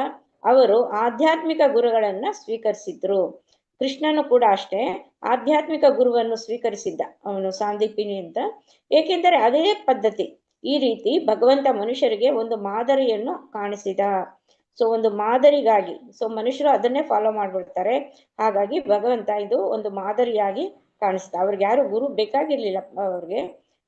ಅವರು ಆಧ್ಯಾತ್ಮಿಕ ಗುರುಗಳನ್ನ ಸ್ವೀಕರಿಸಿದ್ರು. ಕೃಷ್ಣನು ಕೂಡ ಅಷ್ಟೇ ಆಧ್ಯಾತ್ಮಿಕ ಗುರುವನ್ನು ಸ್ವೀಕರಿಸಿದ್ದ, ಅವನು ಸಾಂದೀಪಿನಿ ಅಂತ. ಏಕೆಂದರೆ ಅದೇ ಪದ್ಧತಿ. ಈ ರೀತಿ ಭಗವಂತ ಮನುಷ್ಯರಿಗೆ ಒಂದು ಮಾದರಿಯನ್ನು ಕಾಣಿಸಿದ. ಸೊ ಒಂದು ಮಾದರಿಗಾಗಿ ಮನುಷ್ಯರು ಅದನ್ನೇ ಫಾಲೋ ಮಾಡ್ಬಿಡ್ತಾರೆ. ಹಾಗಾಗಿ ಭಗವಂತ ಇದು ಒಂದು ಮಾದರಿಯಾಗಿ ಕಾಣಿಸ್ತ. ಅವ್ರಿಗೆ ಯಾರು ಗುರು ಬೇಕಾಗಿರ್ಲಿಲ್ಲ ಅವ್ರಿಗೆ,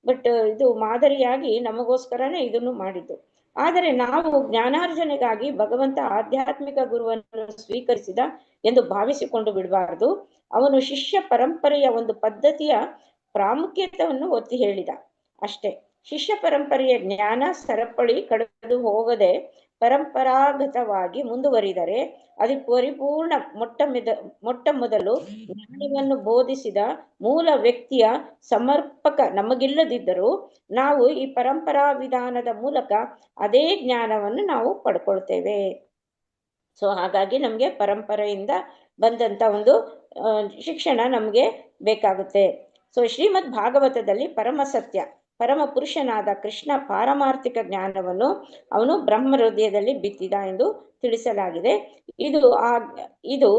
ಬಟ್ ಇದು ಮಾದರಿಯಾಗಿ ನಮಗೋಸ್ಕರನೇ ಇದನ್ನು ಮಾಡಿದ್ದು. ಆದರೆ ನಾವು ಜ್ಞಾನಾರ್ಜನೆಗಾಗಿ ಭಗವಂತ ಆಧ್ಯಾತ್ಮಿಕ ಗುರುವನ್ನು ಸ್ವೀಕರಿಸಿದ ಎಂದು ಭಾವಿಸಿಕೊಂಡು ಬಿಡಬಾರದು. ಅವನು ಶಿಷ್ಯ ಪರಂಪರೆಯ ಒಂದು ಪದ್ಧತಿಯ ಪ್ರಾಮುಖ್ಯತೆಯನ್ನು ಒತ್ತಿ ಹೇಳಿದ ಅಷ್ಟೇ. ಶಿಷ್ಯ ಪರಂಪರೆಯ ಜ್ಞಾನ ಸರಪಳಿ ಕಡಿದು ಹೋಗದೆ ಪರಂಪರಾಗತವಾಗಿ ಮುಂದುವರಿದರೆ ಅದು ಪರಿಪೂರ್ಣ ಮೊಟ್ಟ ಮೊದಲು ಜ್ಞಾನವನ್ನು ಬೋಧಿಸಿದ ಮೂಲ ವ್ಯಕ್ತಿಯ ಸಮರ್ಪಕ ನಮಗಿಲ್ಲದಿದ್ದರೂ ನಾವು ಈ ಪರಂಪರಾ ವಿಧಾನದ ಮೂಲಕ ಅದೇ ಜ್ಞಾನವನ್ನು ನಾವು ಪಡ್ಕೊಳ್ತೇವೆ. ಸೊ ಹಾಗಾಗಿ ನಮಗೆ ಪರಂಪರೆಯಿಂದ ಬಂದಂತ ಒಂದು ಶಿಕ್ಷಣ ನಮಗೆ ಬೇಕಾಗುತ್ತೆ. ಸೊ ಶ್ರೀಮದ್ ಭಾಗವತದಲ್ಲಿ ಪರಮ ಸತ್ಯ ಪರಮ ಪುರುಷನಾದ ಕೃಷ್ಣ ಪಾರಮಾರ್ಥಿಕ ಜ್ಞಾನವನ್ನು ಅವನು ಬ್ರಹ್ಮ ಹೃದಯದಲ್ಲಿ ಬಿತ್ತಿದ ಎಂದು ತಿಳಿಸಲಾಗಿದೆ. ಇದು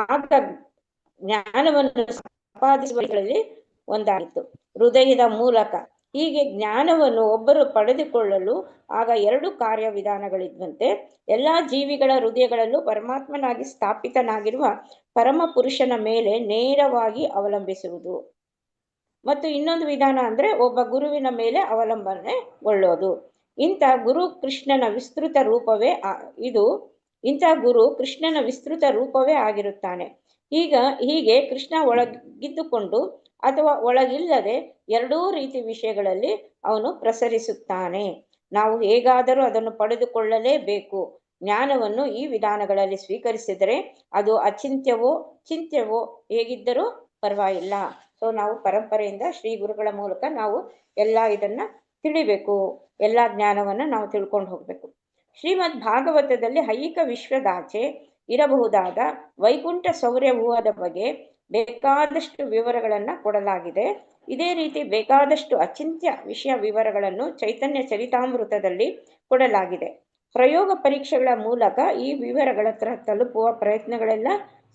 ಆಗ ಜ್ಞಾನವನ್ನು ಸಂಪಾದಿಸುವಲ್ಲಿ ಒಂದಾಗಿತ್ತು, ಹೃದಯದ ಮೂಲಕ. ಹೀಗೆ ಜ್ಞಾನವನ್ನು ಒಬ್ಬರು ಪಡೆದುಕೊಳ್ಳಲು ಆಗ 2 ಕಾರ್ಯವಿಧಾನಗಳಿದ್ವಂತೆ. ಎಲ್ಲಾ ಜೀವಿಗಳ ಹೃದಯಗಳಲ್ಲೂ ಪರಮಾತ್ಮನಾಗಿ ಸ್ಥಾಪಿತನಾಗಿರುವ ಪರಮ ಪುರುಷನ ಮೇಲೆ ನೇರವಾಗಿ ಅವಲಂಬಿಸುವುದು, ಮತ್ತು ಇನ್ನೊಂದು ವಿಧಾನ ಅಂದ್ರೆ ಒಬ್ಬ ಗುರುವಿನ ಮೇಲೆ ಅವಲಂಬನೆಗೊಳ್ಳೋದು. ಇಂಥ ಗುರು ಕೃಷ್ಣನ ವಿಸ್ತೃತ ರೂಪವೇ ಆಗಿರುತ್ತಾನೆ. ಹೀಗೆ ಕೃಷ್ಣ ಒಳಗಿದ್ದುಕೊಂಡು ಅಥವಾ ಒಳಗಿಲ್ಲದೆ 2 ರೀತಿ ವಿಷಯಗಳಲ್ಲಿ ಅವನು ಪ್ರಸರಿಸುತ್ತಾನೆ. ನಾವು ಹೇಗಾದರೂ ಅದನ್ನು ಪಡೆದುಕೊಳ್ಳಲೇಬೇಕು. ಜ್ಞಾನವನ್ನು ಈ ವಿಧಾನಗಳಲ್ಲಿ ಸ್ವೀಕರಿಸಿದರೆ ಅದು ಅಚಿಂತ್ಯವೋ ಚಿಂತ್ಯವೋ ಹೇಗಿದ್ದರೂ ಪರವಾಗಿಲ್ಲ. ಸೊ ನಾವು ಪರಂಪರೆಯಿಂದ ಶ್ರೀ ಗುರುಗಳ ಮೂಲಕ ನಾವು ಇದನ್ನ ತಿಳಿಬೇಕು, ಎಲ್ಲಾ ಜ್ಞಾನವನ್ನ ನಾವು ತಿಳ್ಕೊಂಡು ಹೋಗ್ಬೇಕು. ಶ್ರೀಮದ್ ಭಾಗವತದಲ್ಲಿ ಐಹಿಕ ವಿಶ್ವದಾಚೆ ಇರಬಹುದಾದ ವೈಕುಂಠ ಸೌರ್ಯವ್ಯೂಹದ ಬಗ್ಗೆ ಬೇಕಾದಷ್ಟು ವಿವರಗಳನ್ನ ಕೊಡಲಾಗಿದೆ. ಇದೇ ರೀತಿ ಬೇಕಾದಷ್ಟು ಅಚಿಂತ್ಯ ವಿಷಯ ವಿವರಗಳನ್ನು ಚೈತನ್ಯ ಚರಿತಾಮೃತದಲ್ಲಿ ಕೊಡಲಾಗಿದೆ. ಪ್ರಯೋಗ ಪರೀಕ್ಷೆಗಳ ಮೂಲಕ ಈ ವಿವರಗಳ ತಲುಪುವ ಪ್ರಯತ್ನಗಳೆಲ್ಲ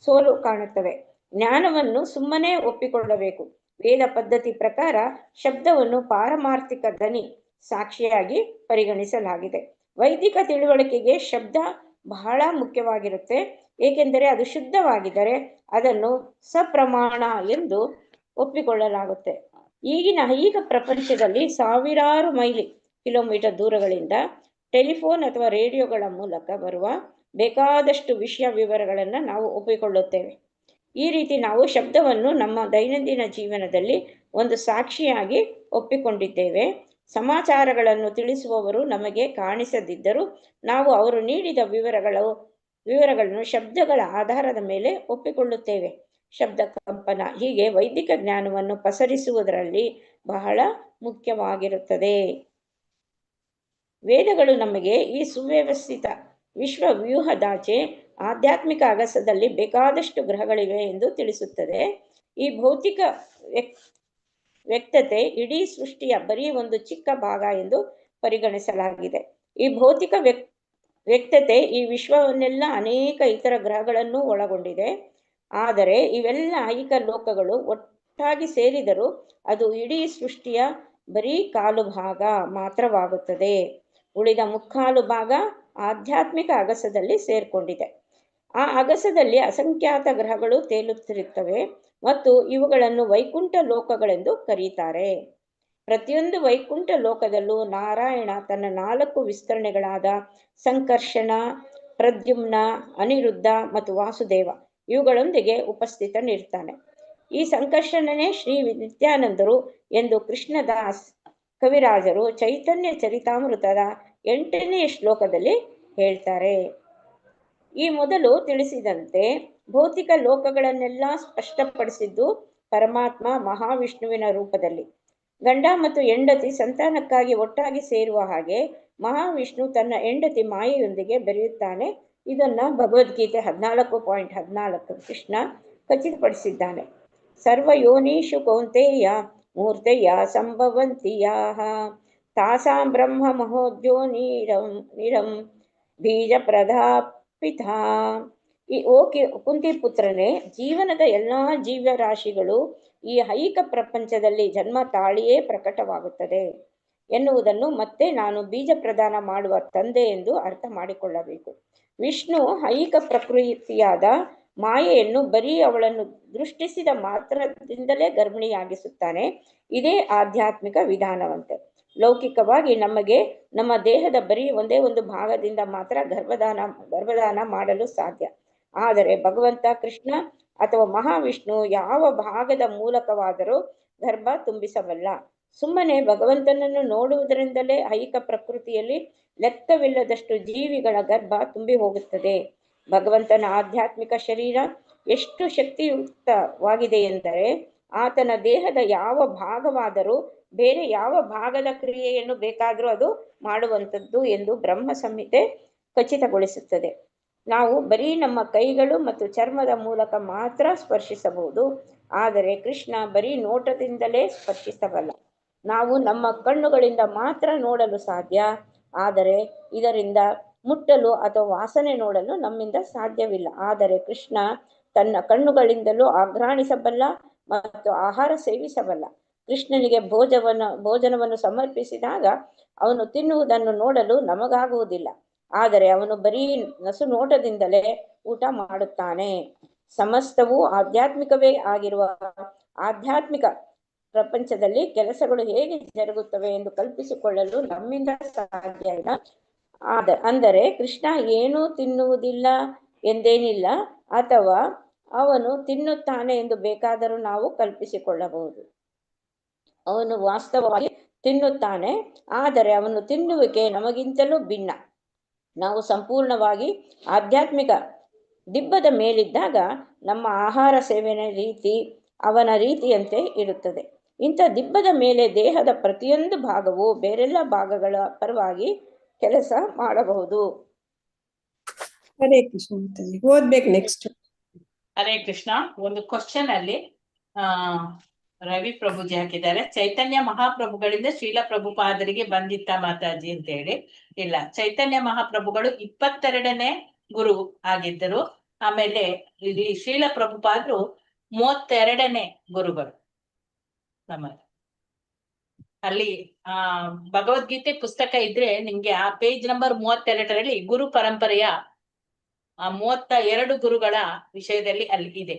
ಸೋಲು ಕಾಣುತ್ತವೆ. ಜ್ಞಾನವನ್ನು ಸುಮ್ಮನೆ ಒಪ್ಪಿಕೊಳ್ಳಬೇಕು. ವೇದ ಪದ್ಧತಿ ಪ್ರಕಾರ ಶಬ್ದವನ್ನು ಪಾರಮಾರ್ಥಿಕ ಧ್ವನಿ ಸಾಕ್ಷಿಯಾಗಿ ಪರಿಗಣಿಸಲಾಗಿದೆ. ವೈದಿಕ ತಿಳುವಳಿಕೆಗೆ ಶಬ್ದ ಬಹಳ ಮುಖ್ಯವಾಗಿರುತ್ತೆ, ಏಕೆಂದರೆ ಅದು ಶುದ್ಧವಾಗಿದ್ದರೆ ಅದನ್ನು ಸಪ್ರಮಾಣ ಎಂದು ಒಪ್ಪಿಕೊಳ್ಳಲಾಗುತ್ತೆ. ಈಗ ಪ್ರಪಂಚದಲ್ಲಿ ಸಾವಿರಾರು ಕಿಲೋಮೀಟರ್ ದೂರಗಳಿಂದ ಟೆಲಿಫೋನ್ ಅಥವಾ ರೇಡಿಯೋಗಳ ಮೂಲಕ ಬರುವ ಬೇಕಾದಷ್ಟು ವಿಷಯ ವಿವರಗಳನ್ನು ನಾವು ಒಪ್ಪಿಕೊಳ್ಳುತ್ತೇವೆ. ಈ ರೀತಿ ನಾವು ಶಬ್ದವನ್ನು ನಮ್ಮ ದೈನಂದಿನ ಜೀವನದಲ್ಲಿ ಒಂದು ಸಾಕ್ಷಿಯಾಗಿ ಒಪ್ಪಿಕೊಂಡಿದ್ದೇವೆ. ಸಮಾಚಾರಗಳನ್ನು ತಿಳಿಸುವವರು ನಮಗೆ ಕಾಣಿಸದಿದ್ದರೂ ನಾವು ಅವರು ನೀಡಿದ ವಿವರಗಳನ್ನು ಶಬ್ದಗಳ ಆಧಾರದ ಮೇಲೆ ಒಪ್ಪಿಕೊಳ್ಳುತ್ತೇವೆ. ಶಬ್ದ ಕಂಪನ ಹೀಗೆ ವೈದಿಕ ಜ್ಞಾನವನ್ನು ಪಸರಿಸುವುದರಲ್ಲಿ ಬಹಳ ಮುಖ್ಯವಾಗಿರುತ್ತದೆ. ವೇದಗಳು ನಮಗೆ ಈ ಸುವ್ಯವಸ್ಥಿತ ವಿಶ್ವ ವ್ಯೂಹದಾಚೆ ಆಧ್ಯಾತ್ಮಿಕ ಅಗಸದಲ್ಲಿ ಬೇಕಾದಷ್ಟು ಗ್ರಹಗಳಿವೆ ಎಂದು ತಿಳಿಸುತ್ತದೆ. ಈ ಭೌತಿಕ ವ್ಯಕ್ತತೆ ಇಡೀ ಸೃಷ್ಟಿಯ ಬರೀ ಒಂದು ಚಿಕ್ಕ ಭಾಗ ಎಂದು ಪರಿಗಣಿಸಲಾಗಿದೆ. ಈ ಭೌತಿಕ ವ್ಯಕ್ತತೆ ಈ ವಿಶ್ವವನ್ನೆಲ್ಲ ಅನೇಕ ಇತರ ಗ್ರಹಗಳನ್ನು ಒಳಗೊಂಡಿದೆ. ಆದರೆ ಇವೆಲ್ಲ ಐಹಿಕ ಲೋಕಗಳು ಒಟ್ಟಾಗಿ ಸೇರಿದರೂ ಅದು ಇಡೀ ಸೃಷ್ಟಿಯ ಬರೀ ಕಾಲು ಭಾಗ ಮಾತ್ರವಾಗುತ್ತದೆ. ಉಳಿದ ಮುಕ್ಕಾಲು ಭಾಗ ಆಧ್ಯಾತ್ಮಿಕ ಅಗಸದಲ್ಲಿ ಸೇರ್ಕೊಂಡಿದೆ. ಆ ಅಗಸದಲ್ಲಿ ಅಸಂಖ್ಯಾತ ಗ್ರಹಗಳು ತೇಲುತ್ತಿರುತ್ತವೆ ಮತ್ತು ಇವುಗಳನ್ನು ವೈಕುಂಠ ಲೋಕಗಳೆಂದು ಕರೆಯುತ್ತಾರೆ. ಪ್ರತಿಯೊಂದು ವೈಕುಂಠ ಲೋಕದಲ್ಲೂ ನಾರಾಯಣ ತನ್ನ 4 ವಿಸ್ತರಣೆಗಳಾದ ಸಂಕರ್ಷಣ, ಪ್ರದ್ಯುಮ್ನ, ಅನಿರುದ್ಧ ಮತ್ತು ವಾಸುದೇವ ಇವುಗಳೊಂದಿಗೆ ಉಪಸ್ಥಿತನಿರ್ತಾನೆ. ಈ ಸಂಕರ್ಷಣನೇ ಶ್ರೀ ನಿತ್ಯಾನಂದರು ಎಂದು ಕೃಷ್ಣದಾಸ್ ಕವಿರಾಜರು ಚೈತನ್ಯ ಚರಿತಾಮೃತದ 8ನೇ ಶ್ಲೋಕದಲ್ಲಿ ಹೇಳ್ತಾರೆ. ಈ ಮೊದಲು ತಿಳಿಸಿದಂತೆ ಭೌತಿಕ ಲೋಕಗಳನ್ನೆಲ್ಲ ಸ್ಪಷ್ಟಪಡಿಸಿದ್ದು ಪರಮಾತ್ಮ ಮಹಾವಿಷ್ಣುವಿನ ರೂಪದಲ್ಲಿ. ಗಂಡ ಮತ್ತು ಹೆಂಡತಿ ಸಂತಾನಕ್ಕಾಗಿ ಒಟ್ಟಾಗಿ ಸೇರುವ ಹಾಗೆ ಮಹಾವಿಷ್ಣು ತನ್ನ ಹೆಂಡತಿ ಮಾಯೆಯೊಂದಿಗೆ ಬೆರೆಯುತ್ತಾನೆ. ಇದನ್ನ ಭಗವದ್ಗೀತೆ 14.14 ಕೃಷ್ಣ ಖಚಿತಪಡಿಸಿದ್ದಾನೆ. ಸರ್ವಯೋನೀಷು ಕೌಂತೆಯ ಮೂರ್ತಯ ಸಂಭವಂತಿ ಯಾಹ ತಾಸಾಂ ಬ್ರಹ್ಮ ಮಹೋದ್ಯೋನಿರಂ ಬೀಜ ಪ್ರದಾಪಿತಾ. ಕುಂತಿ ಪುತ್ರನೇ, ಜೀವನದ ಎಲ್ಲಾ ಜೀವರಾಶಿಗಳು ಈ ಐಹಿಕ ಪ್ರಪಂಚದಲ್ಲಿ ಜನ್ಮ ತಾಳಿಯೇ ಪ್ರಕಟವಾಗುತ್ತದೆ ಎನ್ನುವುದನ್ನು ಮತ್ತೆ ನಾನು ಬೀಜ ಪ್ರದಾನ ಮಾಡುವ ತಂದೆ ಎಂದು ಅರ್ಥ ಮಾಡಿಕೊಳ್ಳಬೇಕು. ವಿಷ್ಣು ಐಹಿಕ ಪ್ರಕೃತಿಯಾದ ಮಾಯೆಯನ್ನು ಬರೀ ಅವಳನ್ನು ದೃಷ್ಟಿಸಿದ ಮಾತ್ರದಿಂದಲೇ ಗರ್ಭಿಣಿಯಾಗಿಸುತ್ತಾನೆ. ಇದೇ ಆಧ್ಯಾತ್ಮಿಕ ವಿಧಾನವಂತೆ. ಲೌಕಿಕವಾಗಿ ನಮಗೆ ನಮ್ಮ ದೇಹದ ಬರೀ ಒಂದೇ ಒಂದು ಭಾಗದಿಂದ ಮಾತ್ರ ಗರ್ಭದಾನ ಮಾಡಲು ಸಾಧ್ಯ. ಆದರೆ ಭಗವಂತ ಕೃಷ್ಣ ಅಥವಾ ಮಹಾವಿಷ್ಣು ಯಾವ ಭಾಗದ ಮೂಲಕವಾದರೂ ಗರ್ಭ ತುಂಬಿಸಬಲ್ಲ. ಸುಮ್ಮನೆ ಭಗವಂತನನ್ನು ನೋಡುವುದರಿಂದಲೇ ಐಹಿಕ ಪ್ರಕೃತಿಯಲ್ಲಿ ಲೆಕ್ಕವಿಲ್ಲದಷ್ಟು ಜೀವಿಗಳ ಗರ್ಭ ತುಂಬಿ ಹೋಗುತ್ತದೆ. ಭಗವಂತನ ಆಧ್ಯಾತ್ಮಿಕ ಶರೀರ ಎಷ್ಟು ಶಕ್ತಿಯುಕ್ತವಾಗಿದೆ ಎಂದರೆ ಆತನ ದೇಹದ ಯಾವ ಭಾಗವಾದರೂ ಬೇರೆ ಯಾವ ಭಾಗದ ಕ್ರಿಯೆಯನ್ನು ಬೇಕಾದರೂ ಅದು ಮಾಡುವಂಥದ್ದು ಎಂದು ಬ್ರಹ್ಮ ಸಂಹಿತೆ ಖಚಿತಗೊಳಿಸುತ್ತದೆ. ನಾವು ಬರೀ ನಮ್ಮ ಕೈಗಳು ಮತ್ತು ಚರ್ಮದ ಮೂಲಕ ಮಾತ್ರ ಸ್ಪರ್ಶಿಸಬಹುದು, ಆದರೆ ಕೃಷ್ಣ ಬರೀ ನೋಟದಿಂದಲೇ ಸ್ಪರ್ಶಿಸಬಲ್ಲ. ನಾವು ನಮ್ಮ ಕಣ್ಣುಗಳಿಂದ ಮಾತ್ರ ನೋಡಲು ಸಾಧ್ಯ, ಆದರೆ ಇದರಿಂದ ಮುಟ್ಟಲು ಅಥವಾ ವಾಸನೆ ನೋಡಲು ನಮ್ಮಿಂದ ಸಾಧ್ಯವಿಲ್ಲ. ಆದರೆ ಕೃಷ್ಣ ತನ್ನ ಕಣ್ಣುಗಳಿಂದಲೂ ಆಘ್ರಾಣಿಸಬಲ್ಲ ಮತ್ತು ಆಹಾರ ಸೇವಿಸಬಲ್ಲ. ಕೃಷ್ಣನಿಗೆ ಭೋಜನವನ್ನು ಸಮರ್ಪಿಸಿದಾಗ ಅವನು ತಿನ್ನುವುದನ್ನು ನೋಡಲು ನಮಗಾಗುವುದಿಲ್ಲ, ಆದರೆ ಅವನು ಬರೀ ನಸು ನೋಟದಿಂದಲೇ ಊಟ ಮಾಡುತ್ತಾನೆ. ಸಮಸ್ತವೂ ಆಧ್ಯಾತ್ಮಿಕವೇ ಆಗಿರುವ ಆಧ್ಯಾತ್ಮಿಕ ಪ್ರಪಂಚದಲ್ಲಿ ಕೆಲಸಗಳು ಹೇಗೆ ಜರುಗುತ್ತವೆ ಎಂದು ಕಲ್ಪಿಸಿಕೊಳ್ಳಲು ನಮ್ಮಿಂದ ಸಾಧ್ಯ ಇಲ್ಲ. ಅಂದರೆ ಕೃಷ್ಣ ಏನೂ ತಿನ್ನುವುದಿಲ್ಲ ಎಂದೇನಿಲ್ಲ, ಅಥವಾ ಅವನು ತಿನ್ನುತ್ತಾನೆ ಎಂದು ಬೇಕಾದರೂ ನಾವು ಕಲ್ಪಿಸಿಕೊಳ್ಳಬಹುದು. ಅವನು ವಾಸ್ತವವಾಗಿ ತಿನ್ನುತ್ತಾನೆ, ಆದರೆ ಅವನು ತಿನ್ನುವಿಕೆ ನಮಗಿಂತಲೂ ಭಿನ್ನ. ನಾವು ಸಂಪೂರ್ಣವಾಗಿ ಆಧ್ಯಾತ್ಮಿಕ ದಿಬ್ಬದ ಮೇಲಿದ್ದಾಗ ನಮ್ಮ ಆಹಾರ ಸೇವನೆ ರೀತಿ ಅವನ ರೀತಿಯಂತೆ ಇರುತ್ತದೆ. ಇಂಥ ದಿಬ್ಬದ ಮೇಲೆ ದೇಹದ ಪ್ರತಿಯೊಂದು ಭಾಗವು ಬೇರೆಲ್ಲ ಭಾಗಗಳ ಪರವಾಗಿ ಕೆಲಸ ಮಾಡಬಹುದು. ಹರೇ ಕೃಷ್ಣ ಮಾತಾಜಿ. ಓದ್ಬೇಕು ನೆಕ್ಸ್ಟ್. ಹರೇ ಕೃಷ್ಣ. ಒಂದು ಕ್ವಶನ್ ಅಲ್ಲಿ ರವಿ ಪ್ರಭುಜಿ ಹಾಕಿದ್ದಾರೆ, ಚೈತನ್ಯ ಮಹಾಪ್ರಭುಗಳಿಂದ ಶೀಲ ಪ್ರಭುಪಾದರಿಗೆ ಬಂದಿತ್ತ ಮಾತಾಜಿ ಅಂತ ಹೇಳಿ. ಇಲ್ಲ, ಚೈತನ್ಯ ಮಹಾಪ್ರಭುಗಳು 22ನೇ ಗುರು ಆಗಿದ್ದರು. ಆಮೇಲೆ ಇಲ್ಲಿ ಶೀಲ ಪ್ರಭುಪಾದರು 32ನೇ ಗುರುಗಳು. ಅಲ್ಲಿ ಭಗವದ್ಗೀತೆ ಪುಸ್ತಕ ಇದ್ರೆ ನಿಮ್ಗೆ ಆ ಪೇಜ್ ನಂಬರ್ 32ರಲ್ಲಿ ಗುರು ಪರಂಪರೆಯ 32 ಗುರುಗಳ ವಿಷಯದಲ್ಲಿ ಅಲ್ಲಿ ಇದೆ.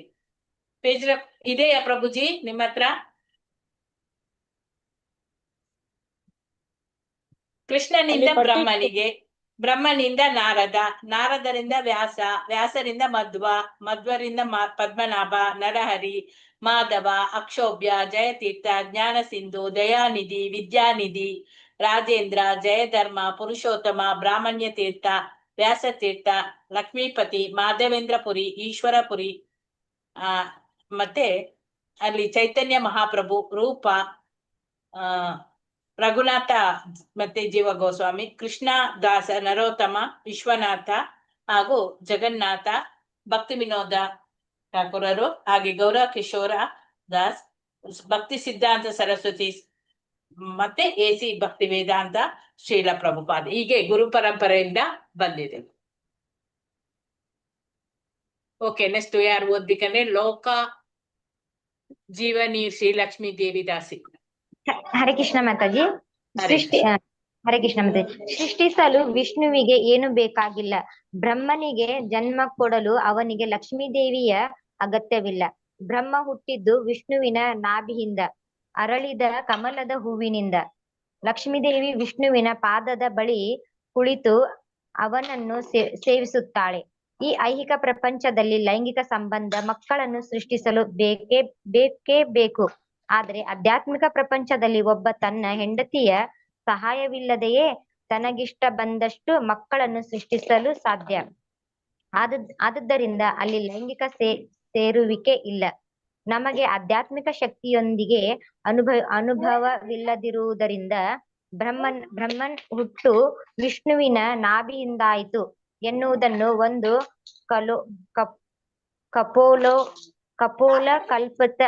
ಪೇಜ್ ಇದೆಯಾ ಪ್ರಭುಜಿ ನಿಮ್ಮ ಹತ್ರ? ಕೃಷ್ಣನಿಂದ ಬ್ರಹ್ಮನಿಗೆ, ಬ್ರಹ್ಮನಿಂದ ನಾರದ, ನಾರದರಿಂದ ವ್ಯಾಸ, ವ್ಯಾಸರಿಂದ ಮಧ್ವ, ಮಧ್ವರಿಂದ ಪದ್ಮನಾಭ, ನರಹರಿ, ಮಾಧವ, ಅಕ್ಷೋಭ್ಯ, ಜಯತೀರ್ಥ, ಜ್ಞಾನ ಸಿಂಧು, ದಯಾನಿಧಿ, ವಿದ್ಯಾನಿಧಿ, ರಾಜೇಂದ್ರ, ಜಯಧರ್ಮ, ಪುರುಷೋತ್ತಮ, ಬ್ರಾಹ್ಮಣ್ಯ ತೀರ್ಥ, ವ್ಯಾಸತೀರ್ಥ, ಲಕ್ಷ್ಮೀಪತಿ, ಮಾಧವೇಂದ್ರಪುರಿ, ಈಶ್ವರಪುರಿ, ಮತ್ತೆ ಅಲ್ಲಿ ಚೈತನ್ಯ ಮಹಾಪ್ರಭು, ರೂಪ, ರಘುನಾಥ ಮತ್ತೆ ಜೀವ ಗೋಸ್ವಾಮಿ, ಕೃಷ್ಣ ದಾಸ, ನರೋತ್ತಮ, ವಿಶ್ವನಾಥ ಹಾಗೂ ಜಗನ್ನಾಥ, ಭಕ್ತಿ ವಿನೋದ ಠಾಕೂರರು, ಹಾಗೆ ಗೌರ ಕಿಶೋರ ದಾಸ್, ಭಕ್ತಿ ಸಿದ್ಧಾಂತ ಸರಸ್ವತಿ, ಮತ್ತೆ AC ಭಕ್ತಿ ವೇದಾಂತ ಶ್ರೀಲ ಪ್ರಭುಪಾದ. ಹೀಗೆ ಗುರು ಪರಂಪರೆಯಿಂದ ಬಂದಿದೆ. ಓಕೆ, ನೆಕ್ಸ್ಟ್ ಯಾರು ಓದ್ಬೇಕಂದ್ರೆ ಲೋಕ ಜೀವನಿ ಶ್ರೀ ಲಕ್ಷ್ಮೀ ದೇವಿ ದಾಸಿ. ಹರೇ ಕೃಷ್ಣ ಮಾತಾಜಿ. ಹರೇ ಕೃಷ್ಣ ಮಾತಾಜಿ. ಸೃಷ್ಟಿಸಲು ವಿಷ್ಣುವಿಗೆ ಏನು ಬೇಕಾಗಿಲ್ಲ. ಬ್ರಹ್ಮನಿಗೆ ಜನ್ಮ ಕೊಡಲು ಅವನಿಗೆ ಲಕ್ಷ್ಮೀ ದೇವಿಯ ಅಗತ್ಯವಿಲ್ಲ. ಬ್ರಹ್ಮ ಹುಟ್ಟಿದ್ದು ವಿಷ್ಣುವಿನ ನಾಭಿಯಿಂದ, ಅರಳಿದ ಕಮಲದ ಹೂವಿನಿಂದ. ಲಕ್ಷ್ಮೀದೇವಿ ವಿಷ್ಣುವಿನ ಪಾದದ ಬಳಿ ಕುಳಿತು ಅವನನ್ನು ಸೇವಿಸುತ್ತಾಳೆ. ಈ ಐಹಿಕ ಪ್ರಪಂಚದಲ್ಲಿ ಲೈಂಗಿಕ ಸಂಬಂಧ ಮಕ್ಕಳನ್ನು ಸೃಷ್ಟಿಸಲು ಬೇಕೇ ಬೇಕು. ಆದರೆ ಆಧ್ಯಾತ್ಮಿಕ ಪ್ರಪಂಚದಲ್ಲಿ ಒಬ್ಬ ತನ್ನ ಹೆಂಡತಿಯ ಸಹಾಯವಿಲ್ಲದೆಯೇ ತನಗಿಷ್ಟ ಬಂದಷ್ಟು ಮಕ್ಕಳನ್ನು ಸೃಷ್ಟಿಸಲು ಸಾಧ್ಯ. ಆದುದರಿಂದ ಅಲ್ಲಿ ಲೈಂಗಿಕ ಸೇರುವಿಕೆ ಇಲ್ಲ. ನಮಗೆ ಆಧ್ಯಾತ್ಮಿಕ ಶಕ್ತಿಯೊಂದಿಗೆ ಅನುಭವವಿಲ್ಲದಿರುವುದರಿಂದ ಬ್ರಹ್ಮನ್ ಹುಟ್ಟು ವಿಷ್ಣುವಿನ ನಾಭಿಯಿಂದಾಯಿತು ಎನ್ನುವುದನ್ನು ಒಂದು ಕಪೋಲ ಕಲ್ಪಿತ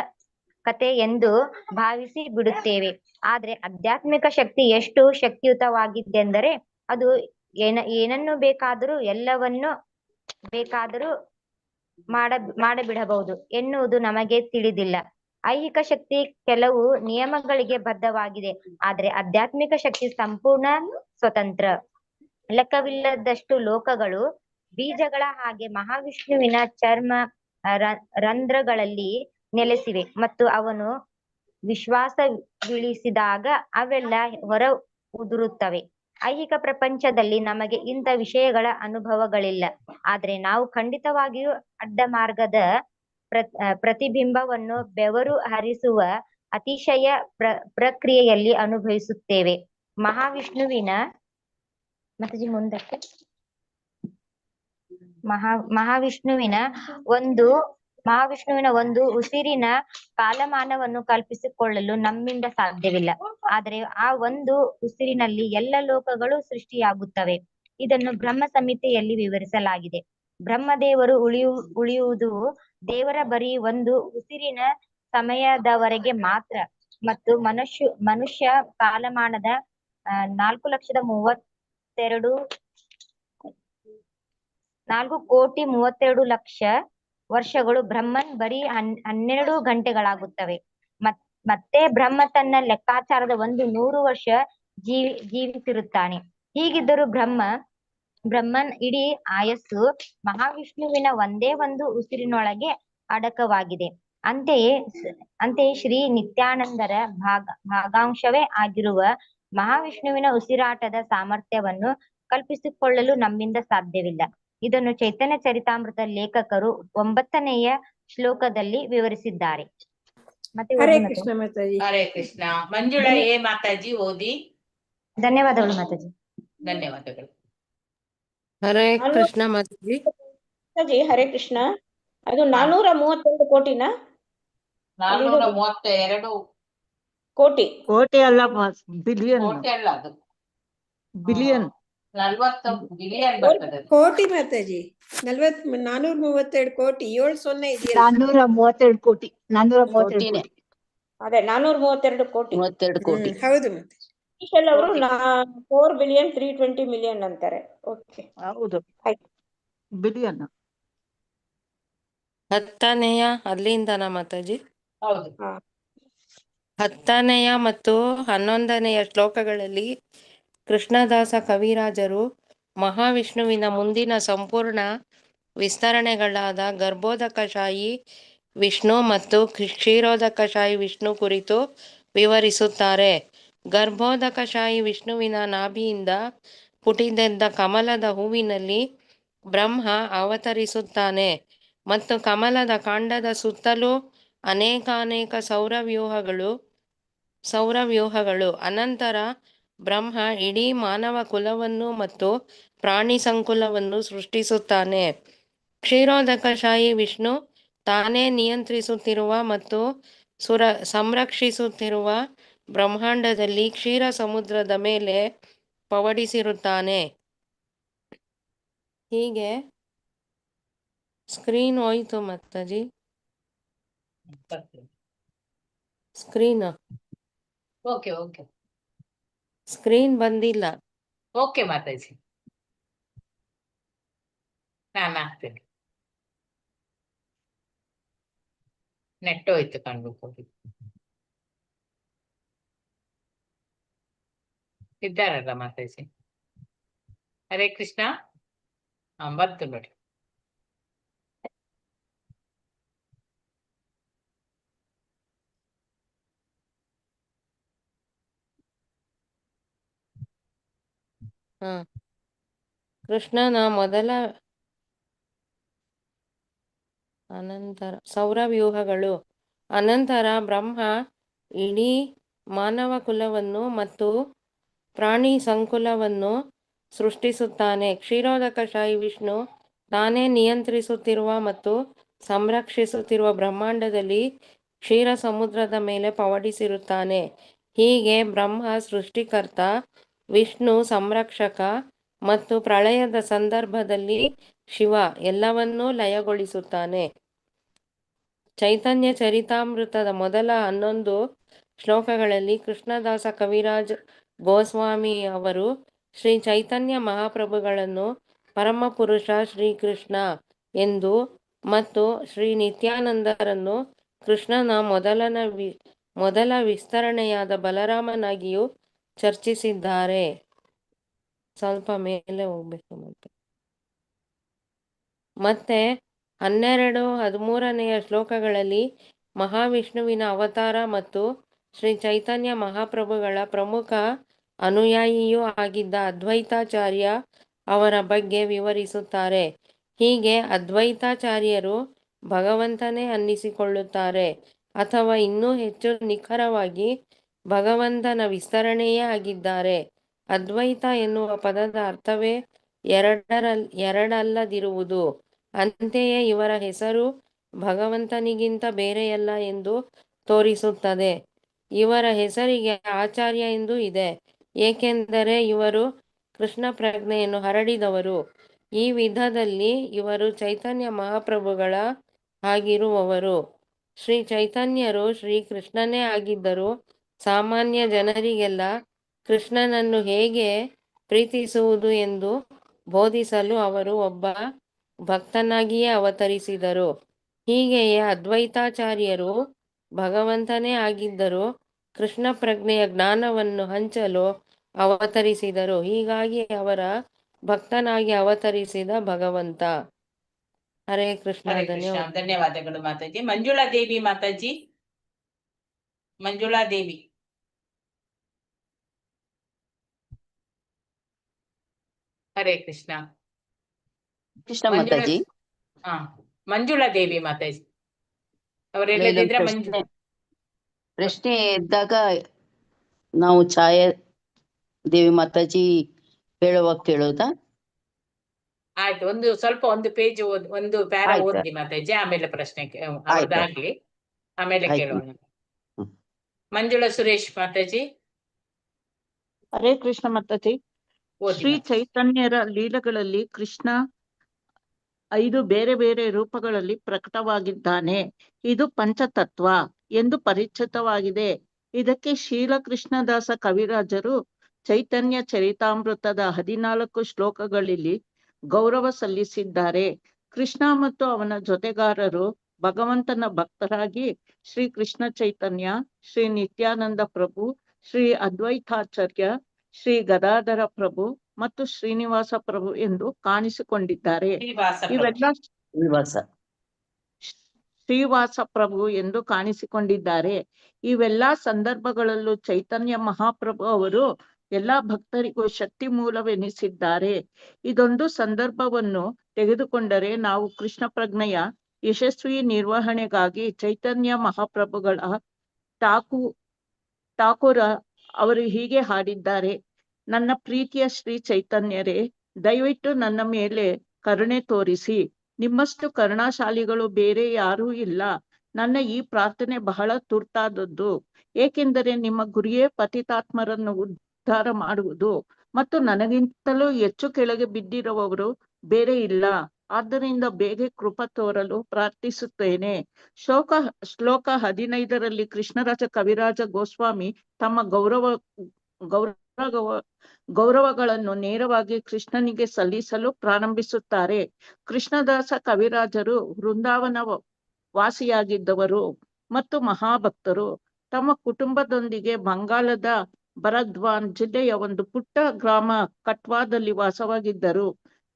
ಕತೆ ಎಂದು ಭಾವಿಸಿ ಬಿಡುತ್ತೇವೆ. ಆದ್ರೆ ಆಧ್ಯಾತ್ಮಿಕ ಶಕ್ತಿ ಎಷ್ಟು ಶಕ್ತಿಯುತವಾಗಿದ್ದೆಂದರೆ ಅದು ಏನನ್ನು ಬೇಕಾದರೂ ಎಲ್ಲವನ್ನು ಬೇಕಾದರೂ ಮಾಡಬಿಡಬಹುದು ಎನ್ನುವುದು ನಮಗೆ ತಿಳಿದಿಲ್ಲ. ಐಹಿಕ ಶಕ್ತಿ ಕೆಲವು ನಿಯಮಗಳಿಗೆ ಬದ್ಧವಾಗಿದೆ, ಆದ್ರೆ ಆಧ್ಯಾತ್ಮಿಕ ಶಕ್ತಿ ಸಂಪೂರ್ಣ ಸ್ವತಂತ್ರ. ಲೆಕ್ಕವಿಲ್ಲದಷ್ಟು ಲೋಕಗಳು ಬೀಜಗಳ ಹಾಗೆ ಮಹಾವಿಷ್ಣುವಿನ ಚರ್ಮ ರಂಧ್ರಗಳಲ್ಲಿ ನೆಲೆಸಿವೆ ಮತ್ತು ಅವನು ವಿಶ್ವಾಸವಿಳಿಸಿದಾಗ ಅವೆಲ್ಲ ಹೊರ ಉದುರುತ್ತವೆ. ಐಹಿಕ ಪ್ರಪಂಚದಲ್ಲಿ ನಮಗೆ ಇಂಥ ವಿಷಯಗಳ ಅನುಭವಗಳಿಲ್ಲ, ಆದ್ರೆ ನಾವು ಖಂಡಿತವಾಗಿಯೂ ಅಡ್ಡ ಮಾರ್ಗದ ಪ್ರತಿಬಿಂಬವನ್ನು ಬೆವರು ಹರಿಸುವ ಅತಿಶಯ ಪ್ರಕ್ರಿಯೆಯಲ್ಲಿ ಅನುಭವಿಸುತ್ತೇವೆ. ಮಹಾವಿಷ್ಣುವಿನ ಮುಂದಕ್ಕೆ ಮಹಾವಿಷ್ಣುವಿನ ಒಂದು ಉಸಿರಿನ ಕಾಲಮಾನವನ್ನು ಕಲ್ಪಿಸಿಕೊಳ್ಳಲು ನಮ್ಮಿಂದ ಸಾಧ್ಯವಿಲ್ಲ. ಆದರೆ ಆ ಒಂದು ಉಸಿರಿನಲ್ಲಿ ಎಲ್ಲ ಲೋಕಗಳು ಸೃಷ್ಟಿಯಾಗುತ್ತವೆ. ಇದನ್ನು ಬ್ರಹ್ಮ ಸಂಹಿತೆಯಲ್ಲಿ ವಿವರಿಸಲಾಗಿದೆ. ಬ್ರಹ್ಮದೇವರು ಉಳಿಯುವುದು ದೇವರ ಬರೀ ಒಂದು ಉಸಿರಿನ ಸಮಯದವರೆಗೆ ಮಾತ್ರ ಮತ್ತು ಮನುಷ್ಯ ಕಾಲಮಾನದ 4,32,00,000 ವರ್ಷಗಳು. ಬ್ರಹ್ಮನ್ ಬರೀ 12 ಗಂಟೆಗಳಾಗುತ್ತವೆ. ಮತ್ತೆ ಬ್ರಹ್ಮ ತನ್ನ ಲೆಕ್ಕಾಚಾರದ 100 ವರ್ಷ ಜೀವಿಸಿರುತ್ತಾನೆ. ಹೀಗಿದ್ದರೂ ಬ್ರಹ್ಮನ್ ಇಡೀ ಆಯಸ್ಸು ಮಹಾವಿಷ್ಣುವಿನ ಒಂದೇ ಒಂದು ಉಸಿರಿನೊಳಗೆ ಅಡಕವಾಗಿದೆ. ಅಂತೆಯೇ ಶ್ರೀ ನಿತ್ಯಾನಂದರ ಭಾಗಾಂಶವೇ ಆಗಿರುವ ಮಹಾವಿಷ್ಣುವಿನ ಉಸಿರಾಟದ ಸಾಮರ್ಥ್ಯವನ್ನು ಕಲ್ಪಿಸಿಕೊಳ್ಳಲು ನಮ್ಮಿಂದ ಸಾಧ್ಯವಿಲ್ಲ. ಇದನ್ನು ಚೈತನ್ಯ ಚರಿತಾಮೃತ ಲೇಖಕರು 9ನೆಯ ಶ್ಲೋಕದಲ್ಲಿ ವಿವರಿಸಿದ್ದಾರೆ. ಮತ್ತೆ ಹರೇ ಕೃಷ್ಣ ಮಾತಾಜಿ. ಹರೇ ಕೃಷ್ಣ. ಮಂಜುಳಾ ಎ ಮಾತಾಜಿ ಓದಿ. ಧನ್ಯವಾದಗಳು ಮಾತಾಜಿ. ಧನ್ಯವಾದಗಳು. ಹರೇ ಕೃಷ್ಣ ಮಾತಾಜಿ. ಹರೇ ಕೃಷ್ಣ. ಅದು 432 ಕೋಟಿನಾ? 432 ಕೋಟಿ. ಕೋಟಿ ಅಲ್ಲ, ಬಿಲಿಯನ್. ಕೋಟಿ ಅಲ್ಲ, ಅದು ಬಿಲಿಯನ್. 40 ಬಿಲಿಯನ್ ಬರ್ತದೆ. ಕೋಟಿ ಮಾತಾಜಿ. 432 ಕೋಟಿ. 7 ಇದೆಯಲ್ಲ. 432 ಕೋಟಿ. 432 ಕೋಟಿ. ಅದೇ 432 ಕೋಟಿ. 32 ಕೋಟಿ. ಹೌದು ಮಾತಾಜಿ. ಅವರು 4 ಬಿಲಿಯನ್ 320 ಮಿಲಿಯನ್ ಅಂತಾರೆ. ಓಕೆ, ಹೌದು, ಬಿಲಿಯನ್. 10ನೆಯ ಅಲ್ಲಿಂದನಾ ಮಾತಾಜಿ? ಹೌದು. 10ನೆಯ ಮತ್ತು 11ನೆಯ ಶ್ಲೋಕಗಳಲ್ಲಿ ಕೃಷ್ಣದಾಸ ಕವಿರಾಜರು ಮಹಾವಿಷ್ಣುವಿನ ಮುಂದಿನ ಸಂಪೂರ್ಣ ವಿಸ್ತರಣೆಗಳಾದ ಗರ್ಭೋದಕಶಾಹಿ ವಿಷ್ಣು ಮತ್ತು ಕ್ಷೀರೋದಕಶಾಹಿ ವಿಷ್ಣು ಕುರಿತು ವಿವರಿಸುತ್ತಾರೆ. ಗರ್ಭೋದಕಶಾಹಿ ವಿಷ್ಣುವಿನ ನಾಭಿಯಿಂದ ಪುಟಿದೆದ್ದ ಕಮಲದ ಹೂವಿನಲ್ಲಿ ಬ್ರಹ್ಮ ಅವತರಿಸುತ್ತಾನೆ ಮತ್ತು ಕಮಲದ ಕಾಂಡದ ಸುತ್ತಲೂ ಅನೇಕಾನೇಕ ಸೌರವ್ಯೂಹಗಳು. ಅನಂತರ ಬ್ರಹ್ಮ ಇಡೀ ಮಾನವ ಕುಲವನ್ನು ಮತ್ತು ಪ್ರಾಣಿ ಸಂಕುಲವನ್ನು ಸೃಷ್ಟಿಸುತ್ತಾನೆ. ಕ್ಷೀರೋದಕಶಾಹಿ ವಿಷ್ಣು ತಾನೇ ನಿಯಂತ್ರಿಸುತ್ತಿರುವ ಮತ್ತು ಸಂರಕ್ಷಿಸುತ್ತಿರುವ ಬ್ರಹ್ಮಾಂಡದಲ್ಲಿ ಕ್ಷೀರ ಸಮುದ್ರದ ಮೇಲೆ ಪವಡಿಸಿರುತ್ತಾನೆ. ಹೀಗೆ ಸ್ಕ್ರೀನ್ ಹೋಯ್ತು ಮಾತಾಜಿ. ಸ್ಕ್ರೀನ್ ಬಂದಿಲ್ಲ. ಓಕೆ ಮಾತಾಜಿ, ನಾನು ಹಾಕ್ತೇನೆ. ನೆಟ್ ಹೋಯ್ತು ಕಂಡು ಇದ್ದಾರಲ್ಲ ಮಾತಾಜಿ. ಹರೇ ಕೃಷ್ಣ. ಬಂತು ನೋಡಿ. ಕೃಷ್ಣನ ಮೊದಲ ಅನಂತರ ಸೌರವ್ಯೂಹಗಳು. ಅನಂತರ ಬ್ರಹ್ಮ ಇಡೀ ಮಾನವ ಕುಲವನ್ನು ಮತ್ತು ಪ್ರಾಣಿ ಸಂಕುಲವನ್ನು ಸೃಷ್ಟಿಸುತ್ತಾನೆ. ಕ್ಷೀರೋದಕಶಾಹಿ ವಿಷ್ಣು ತಾನೇ ನಿಯಂತ್ರಿಸುತ್ತಿರುವ ಮತ್ತು ಸಂರಕ್ಷಿಸುತ್ತಿರುವ ಬ್ರಹ್ಮಾಂಡದಲ್ಲಿ ಕ್ಷೀರ ಸಮುದ್ರದ ಮೇಲೆ ಪವಡಿಸಿರುತ್ತಾನೆ. ಹೀಗೆ ಬ್ರಹ್ಮ ಸೃಷ್ಟಿಕರ್ತ, ವಿಷ್ಣು ಸಂರಕ್ಷಕ ಮತ್ತು ಪ್ರಳಯದ ಸಂದರ್ಭದಲ್ಲಿ ಶಿವ ಎಲ್ಲವನ್ನೂ ಲಯಗೊಳಿಸುತ್ತಾನೆ. ಚೈತನ್ಯ ಚರಿತಾಮೃತದ ಮೊದಲ 11 ಶ್ಲೋಕಗಳಲ್ಲಿ ಕೃಷ್ಣದಾಸ ಕವಿರಾಜ್ ಗೋಸ್ವಾಮಿ ಅವರು ಶ್ರೀ ಚೈತನ್ಯ ಮಹಾಪ್ರಭುಗಳನ್ನು ಪರಮಪುರುಷ ಶ್ರೀಕೃಷ್ಣ ಎಂದು ಮತ್ತು ಶ್ರೀ ನಿತ್ಯಾನಂದರನ್ನು ಕೃಷ್ಣನ ಮೊದಲ ವಿಸ್ತರಣೆಯಾದ ಬಲರಾಮನಾಗಿಯೂ ಚರ್ಚಿಸಿದ್ದಾರೆ. ಸ್ವಲ್ಪ ಮೇಲೆ ಹೋಗ್ಬೇಕು. ಮತ್ತೆ 12, 13ನೆಯ ಶ್ಲೋಕಗಳಲ್ಲಿ ಮಹಾವಿಷ್ಣುವಿನ ಅವತಾರ ಮತ್ತು ಶ್ರೀ ಚೈತನ್ಯ ಮಹಾಪ್ರಭುಗಳ ಪ್ರಮುಖ ಅನುಯಾಯಿಯೂ ಆಗಿದ್ದ ಅದ್ವೈತಾಚಾರ್ಯ ಅವರ ಬಗ್ಗೆ ವಿವರಿಸುತ್ತಾರೆ. ಹೀಗೆ ಅದ್ವೈತಾಚಾರ್ಯರು ಭಗವಂತನೇ ಅನ್ನಿಸಿಕೊಳ್ಳುತ್ತಾರೆ. ಅಥವಾ ಇನ್ನೂ ಹೆಚ್ಚು ನಿಖರವಾಗಿ ಭಗವಂತನ ವಿಸ್ತರಣೆಯೇ ಆಗಿದ್ದಾರೆ. ಅದ್ವೈತ ಎನ್ನುವ ಪದದ ಅರ್ಥವೇ ಎರಡಲ್ಲದಿರುವುದು. ಅಂತೆಯೇ ಇವರ ಹೆಸರು ಭಗವಂತನಿಗಿಂತ ಬೇರೆಯಲ್ಲ ಎಂದು ತೋರಿಸುತ್ತದೆ. ಇವರ ಹೆಸರಿಗೆ ಆಚಾರ್ಯ ಎಂದು ಇದೆ, ಏಕೆಂದರೆ ಇವರು ಕೃಷ್ಣ ಪ್ರಜ್ಞೆಯನ್ನು ಹರಡಿದವರು. ಈ ವಿಧದಲ್ಲಿ ಇವರು ಚೈತನ್ಯ ಮಹಾಪ್ರಭುಗಳ ಆಗಿರುವವರು. ಶ್ರೀ ಚೈತನ್ಯರು ಶ್ರೀಕೃಷ್ಣನೇ ಆಗಿದ್ದರು. ಸಾಮಾನ್ಯ ಜನರಿಗೆಲ್ಲ ಕೃಷ್ಣನನ್ನು ಹೇಗೆ ಪ್ರೀತಿಸುವುದು ಎಂದು ಬೋಧಿಸಲು ಅವರು ಒಬ್ಬ ಭಕ್ತನಾಗಿಯೇ ಅವತರಿಸಿದರು. ಹೀಗೆಯೇ ಅದ್ವೈತಾಚಾರ್ಯರು ಭಗವಂತನೇ ಆಗಿದ್ದರು, ಕೃಷ್ಣ ಪ್ರಜ್ಞೆಯ ಜ್ಞಾನವನ್ನು ಹಂಚಲು ಅವತರಿಸಿದರು. ಹೀಗಾಗಿ ಅವರ ಭಕ್ತನಾಗಿ ಅವತರಿಸಿದ ಭಗವಂತ. ಹರೇ ಕೃಷ್ಣ. ಹರೇ ಕೃಷ್ಣ. ಧನ್ಯವಾದಗಳು ಮಾತಾಜಿ. ಮಂಜುಳಾ ದೇವಿ ಮಾತಾಜಿ. ಮಂಜುಳಾ ದೇವಿ. ಹರೇ ಕೃಷ್ಣ. ಕೃಷ್ಣ ಮಾತಾಜಿ. ಹಾ, ಮಂಜುಳಾ ದೇವಿ ಮಾತಾಜಿ ಅವರೆಲ್ಲದಿದ್ರೆ ಪ್ರಶ್ನೆ ಇದ್ದಾಗ ನಾವು ಛಾಯಾ ದೇವಿ ಮಾತಾಜಿ ಹೇಳುವಾಗ ಕೇಳೋದಾ? ಆಯ್ತು, ಒಂದು ಪೇಜ್ ಒಂದು ಪ್ಯಾರಾ ಓದಿ ಮಾತಾಜಿ, ಆಮೇಲೆ ಪ್ರಶ್ನೆ ಅವ್ರದ್ದಾಗ್ಲಿ, ಆಮೇಲೆ ಕೇಳೋಣ. ಮಂಜುಳಾ ಸುರೇಶ್ ಮಾತಾಜಿ. ಹರೇ ಕೃಷ್ಣ ಮಾತಾಜಿ. ಶ್ರೀ ಚೈತನ್ಯರ ಲೀಲೆಗಳಲ್ಲಿ ಕೃಷ್ಣ 5 ಬೇರೆ ಬೇರೆ ರೂಪಗಳಲ್ಲಿ ಪ್ರಕಟವಾಗಿದ್ದಾನೆ. ಇದು ಪಂಚತತ್ವ ಎಂದು ಪರಿಚಿತವಾಗಿದೆ. ಇದಕ್ಕೆ ಶೀಲಕೃಷ್ಣದಾಸ ಕವಿರಾಜರು ಚೈತನ್ಯ ಚರಿತಾಮೃತದ 14 ಶ್ಲೋಕಗಳಲ್ಲಿ ಗೌರವ ಸಲ್ಲಿಸಿದ್ದಾರೆ. ಕೃಷ್ಣ ಮತ್ತು ಅವನ ಜೊತೆಗಾರರು ಭಗವಂತನ ಭಕ್ತರಾಗಿ ಶ್ರೀ ಕೃಷ್ಣ ಚೈತನ್ಯ, ಶ್ರೀ ನಿತ್ಯಾನಂದ ಪ್ರಭು, ಶ್ರೀ ಅದ್ವೈತಾಚಾರ್ಯ, ಶ್ರೀ ಗದಾಧರ ಪ್ರಭು ಮತ್ತು ಶ್ರೀನಿವಾಸ ಪ್ರಭು ಎಂದು ಕಾಣಿಸಿಕೊಂಡಿದ್ದಾರೆ. ಶ್ರೀವಾಸ ಪ್ರಭು ಎಂದು ಕಾಣಿಸಿಕೊಂಡಿದ್ದಾರೆ. ಇವೆಲ್ಲಾ ಸಂದರ್ಭಗಳಲ್ಲೂ ಚೈತನ್ಯ ಮಹಾಪ್ರಭು ಅವರು ಎಲ್ಲಾ ಭಕ್ತರಿಗೂ ಶಕ್ತಿ ಮೂಲವೆನಿಸಿದ್ದಾರೆ. ಇದೊಂದು ಸಂದರ್ಭವನ್ನು ತೆಗೆದುಕೊಂಡರೆ ನಾವು ಕೃಷ್ಣ ಪ್ರಜ್ಞೆಯ ಯಶಸ್ವಿ ನಿರ್ವಹಣೆಗಾಗಿ ಚೈತನ್ಯ ಮಹಾಪ್ರಭುಗಳ ಠಾಕೂರ ಅವರು ಹೀಗೆ ಹಾಡಿದ್ದಾರೆ: ನನ್ನ ಪ್ರೀತಿಯ ಶ್ರೀ ಚೈತನ್ಯರೇ, ದಯವಿಟ್ಟು ನನ್ನ ಮೇಲೆ ಕರುಣೆ ತೋರಿಸಿ. ನಿಮ್ಮಷ್ಟು ಕರುಣಾಶಾಲಿಗಳು ಬೇರೆ ಯಾರೂ ಇಲ್ಲ. ನನ್ನ ಈ ಪ್ರಾರ್ಥನೆ ಬಹಳ ತುರ್ತಾದದ್ದು, ಏಕೆಂದರೆ ನಿಮ್ಮ ಗುರಿಯೇ ಪತಿತಾತ್ಮರನ್ನು ಉದ್ಧಾರ ಮಾಡುವುದು ಮತ್ತು ನನಗಿಂತಲೂ ಹೆಚ್ಚು ಕೆಳಗೆ ಬಿದ್ದಿರುವವರು ಬೇರೆ ಇಲ್ಲ. ಆದ್ದರಿಂದ ಬೇಗ ಕೃಪಾ ತೋರಲು ಪ್ರಾರ್ಥಿಸುತ್ತೇನೆ. ಶ್ಲೋಕ 15ರಲ್ಲಿ ಕೃಷ್ಣರಾಜ ಕವಿರಾಜ ಗೋಸ್ವಾಮಿ ತಮ್ಮ ಗೌರವಗಳನ್ನು ನೇರವಾಗಿ ಕೃಷ್ಣನಿಗೆ ಸಲ್ಲಿಸಲು ಪ್ರಾರಂಭಿಸುತ್ತಾರೆ. ಕೃಷ್ಣದಾಸ ಕವಿರಾಜರು ವೃಂದಾವನ ವಾಸಿಯಾಗಿದ್ದವರು ಮತ್ತು ಮಹಾಭಕ್ತರು. ತಮ್ಮ ಕುಟುಂಬದೊಂದಿಗೆ ಬಂಗಾಳದ ಬರದ್ವಾನ್ ಜಿಲ್ಲೆಯ ಒಂದು ಪುಟ್ಟ ಗ್ರಾಮ ಕಟ್ವಾದಲ್ಲಿ ವಾಸವಾಗಿದ್ದರು.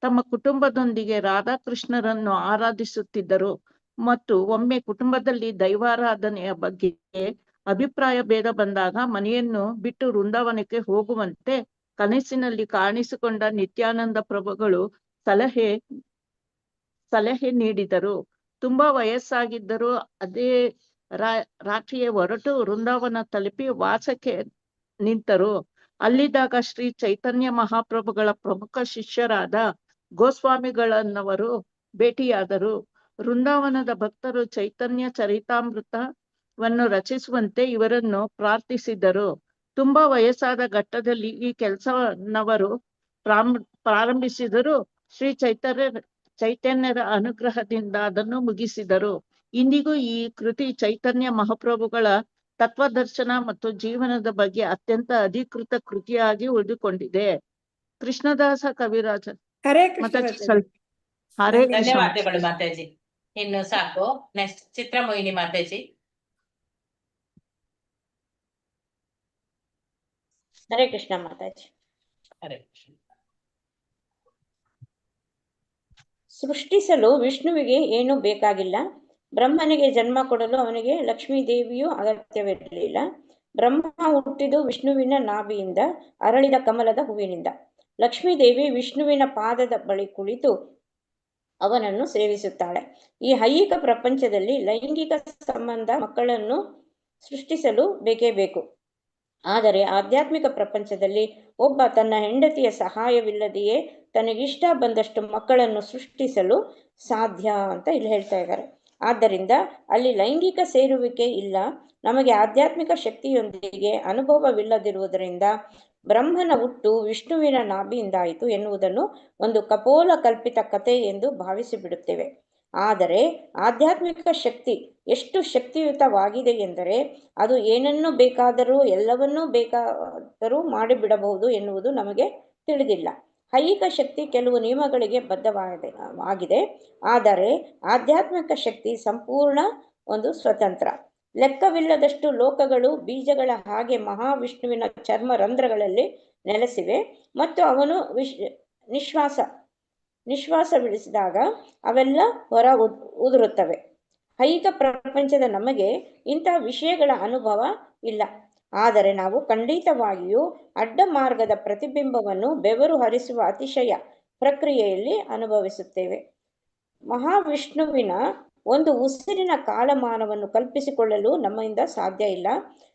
ತಮ್ಮ ಕುಟುಂಬದೊಂದಿಗೆ ರಾಧಾಕೃಷ್ಣರನ್ನು ಆರಾಧಿಸುತ್ತಿದ್ದರು ಮತ್ತು ಒಮ್ಮೆ ಕುಟುಂಬದಲ್ಲಿ ದೈವಾರಾಧನೆಯ ಬಗ್ಗೆ ಅಭಿಪ್ರಾಯ ಭೇದ ಬಂದಾಗ ಮನೆಯನ್ನು ಬಿಟ್ಟು ವೃಂದಾವನಕ್ಕೆ ಹೋಗುವಂತೆ ಕನಸಿನಲ್ಲಿ ಕಾಣಿಸಿಕೊಂಡ ನಿತ್ಯಾನಂದ ಪ್ರಭುಗಳು ಸಲಹೆ ನೀಡಿದರು. ತುಂಬಾ ವಯಸ್ಸಾಗಿದ್ದರೂ ಅದೇ ರಾತ್ರಿಯೇ ಹೊರಟು ವೃಂದಾವನ ತಲುಪಿ ವಾಸಕ್ಕೆ ನಿಂತರು. ಅಲ್ಲಿದ್ದಾಗ ಶ್ರೀ ಚೈತನ್ಯ ಮಹಾಪ್ರಭುಗಳ ಪ್ರಮುಖ ಶಿಷ್ಯರಾದ ಗೋಸ್ವಾಮಿಗಳನ್ನವರು ಭೇಟಿಯಾದರು. ವೃಂದಾವನದ ಭಕ್ತರು ಚೈತನ್ಯ ಚರಿತಾಮೃತವನ್ನು ರಚಿಸುವಂತೆ ಇವರನ್ನು ಪ್ರಾರ್ಥಿಸಿದರು. ತುಂಬಾ ವಯಸ್ಸಾದ ಘಟ್ಟದಲ್ಲಿ ಈ ಕೆಲಸವನ್ನವರು ಪ್ರಾರಂಭಿಸಿದರು. ಶ್ರೀ ಚೈತನ್ಯರ ಅನುಗ್ರಹದಿಂದ ಅದನ್ನು ಮುಗಿಸಿದರು. ಇಂದಿಗೂ ಈ ಕೃತಿ ಚೈತನ್ಯ ಮಹಾಪ್ರಭುಗಳ ತತ್ವದರ್ಶನ ಮತ್ತು ಜೀವನದ ಬಗ್ಗೆ ಅತ್ಯಂತ ಅಧಿಕೃತ ಕೃತಿಯಾಗಿ ಉಳಿದುಕೊಂಡಿದೆ. ಕೃಷ್ಣದಾಸ ಕವಿರಾಜ. ಹರೇ ಕೃಷ್ಣ. ಹರೇ ಕೃಷ್ಣ. ಧನ್ಯವಾದಗಳು ಮಾತಾಜಿ. ಇನ್ನು ಸಾಕು. ನೆಕ್ಸ್ಟ್ ಚಿತ್ರಮೋಹಿನಿ ಮಾತಾಜಿ. ಹರೇ ಕೃಷ್ಣ ಮಾತಾಜಿ. ಹರೇ ಕೃಷ್ಣ. ಸೃಷ್ಟಿಸಲು ವಿಷ್ಣುವಿಗೆ ಏನೂ ಬೇಕಾಗಿಲ್ಲ. ಬ್ರಹ್ಮನಿಗೆ ಜನ್ಮ ಕೊಡಲು ಅವನಿಗೆ ಲಕ್ಷ್ಮೀ ದೇವಿಯೂ ಅಗತ್ಯವಿರಲಿಲ್ಲ. ಬ್ರಹ್ಮ ಹುಟ್ಟಿದು ವಿಷ್ಣುವಿನ ನಾಭಿಯಿಂದ ಅರಳಿದ ಕಮಲದ ಹೂವಿನಿಂದ. ಲಕ್ಷ್ಮೀ ದೇವಿ ವಿಷ್ಣುವಿನ ಪಾದದ ಬಳಿ ಕುಳಿತು ಅವನನ್ನು ಸೇವಿಸುತ್ತಾಳೆ. ಈ ಐಹಿಕ ಪ್ರಪಂಚದಲ್ಲಿ ಲೈಂಗಿಕ ಸಂಬಂಧ ಮಕ್ಕಳನ್ನು ಸೃಷ್ಟಿಸಲು ಬೇಕೇ ಬೇಕು. ಆದರೆ ಆಧ್ಯಾತ್ಮಿಕ ಪ್ರಪಂಚದಲ್ಲಿ ಒಬ್ಬ ತನ್ನ ಹೆಂಡತಿಯ ಸಹಾಯವಿಲ್ಲದೆಯೇ ತನಗಿಷ್ಟ ಬಂದಷ್ಟು ಮಕ್ಕಳನ್ನು ಸೃಷ್ಟಿಸಲು ಸಾಧ್ಯ ಅಂತ ಇಲ್ಲಿ ಹೇಳ್ತಾ ಇದ್ದಾರೆ. ಆದ್ದರಿಂದ ಅಲ್ಲಿ ಲೈಂಗಿಕ ಸೇರುವಿಕೆ ಇಲ್ಲ. ನಮಗೆ ಆಧ್ಯಾತ್ಮಿಕ ಶಕ್ತಿಯೊಂದಿಗೆ ಅನುಭವವಿಲ್ಲದಿರುವುದರಿಂದ ಬ್ರಹ್ಮನ ಹುಟ್ಟು ವಿಷ್ಣುವಿನ ನಾಭಿಯಿಂದಾಯಿತು ಎನ್ನುವುದನ್ನು ಒಂದು ಕಪೋಲ ಕಲ್ಪಿತ ಕಥೆ ಎಂದು ಭಾವಿಸಿಬಿಡುತ್ತೇವೆ. ಆದರೆ ಆಧ್ಯಾತ್ಮಿಕ ಶಕ್ತಿ ಎಷ್ಟು ಶಕ್ತಿಯುತವಾಗಿದೆ ಎಂದರೆ ಅದು ಏನನ್ನು ಬೇಕಾದರೂ ಎಲ್ಲವನ್ನೂ ಬೇಕಾದರೂ ಮಾಡಿಬಿಡಬಹುದು ಎನ್ನುವುದು ನಮಗೆ ತಿಳಿದಿಲ್ಲ. ಐಹಿಕ ಶಕ್ತಿ ಕೆಲವು ನಿಯಮಗಳಿಗೆ ಬದ್ಧವಾಗಿದೆ, ಆದರೆ ಆಧ್ಯಾತ್ಮಿಕ ಶಕ್ತಿ ಸಂಪೂರ್ಣ ಒಂದು ಸ್ವತಂತ್ರ. ಲೆಕ್ಕವಿಲ್ಲದಷ್ಟು ಲೋಕಗಳು ಬೀಜಗಳ ಹಾಗೆ ಮಹಾವಿಷ್ಣುವಿನ ಚರ್ಮ ರಂಧ್ರಗಳಲ್ಲಿ ನೆಲೆಸಿವೆ ಮತ್ತು ಅವನು ನಿಶ್ವಾಸವಿಳಿಸಿದಾಗ ಅವೆಲ್ಲ ಹೊರ ಉದುರುತ್ತವೆ. ಐಹಿಕ ಪ್ರಪಂಚದ ನಮಗೆ ಇಂಥ ವಿಷಯಗಳ ಅನುಭವ ಇಲ್ಲ. ಆದರೆ ನಾವು ಖಂಡಿತವಾಗಿಯೂ ಅಡ್ಡ ಮಾರ್ಗದ ಪ್ರತಿಬಿಂಬವನ್ನು ಬೆವರು ಹರಿಸುವ ಅತಿಶಯ ಪ್ರಕ್ರಿಯೆಯಲ್ಲಿ ಅನುಭವಿಸುತ್ತೇವೆ. ಮಹಾವಿಷ್ಣುವಿನ ಒಂದು ಉಸಿರಿನ ಕಾಲಮಾನವನ್ನು ಕಲ್ಪಿಸಿಕೊಳ್ಳಲು ನಮ್ಮಿಂದ ಸಾಧ್ಯ ಇಲ್ಲ.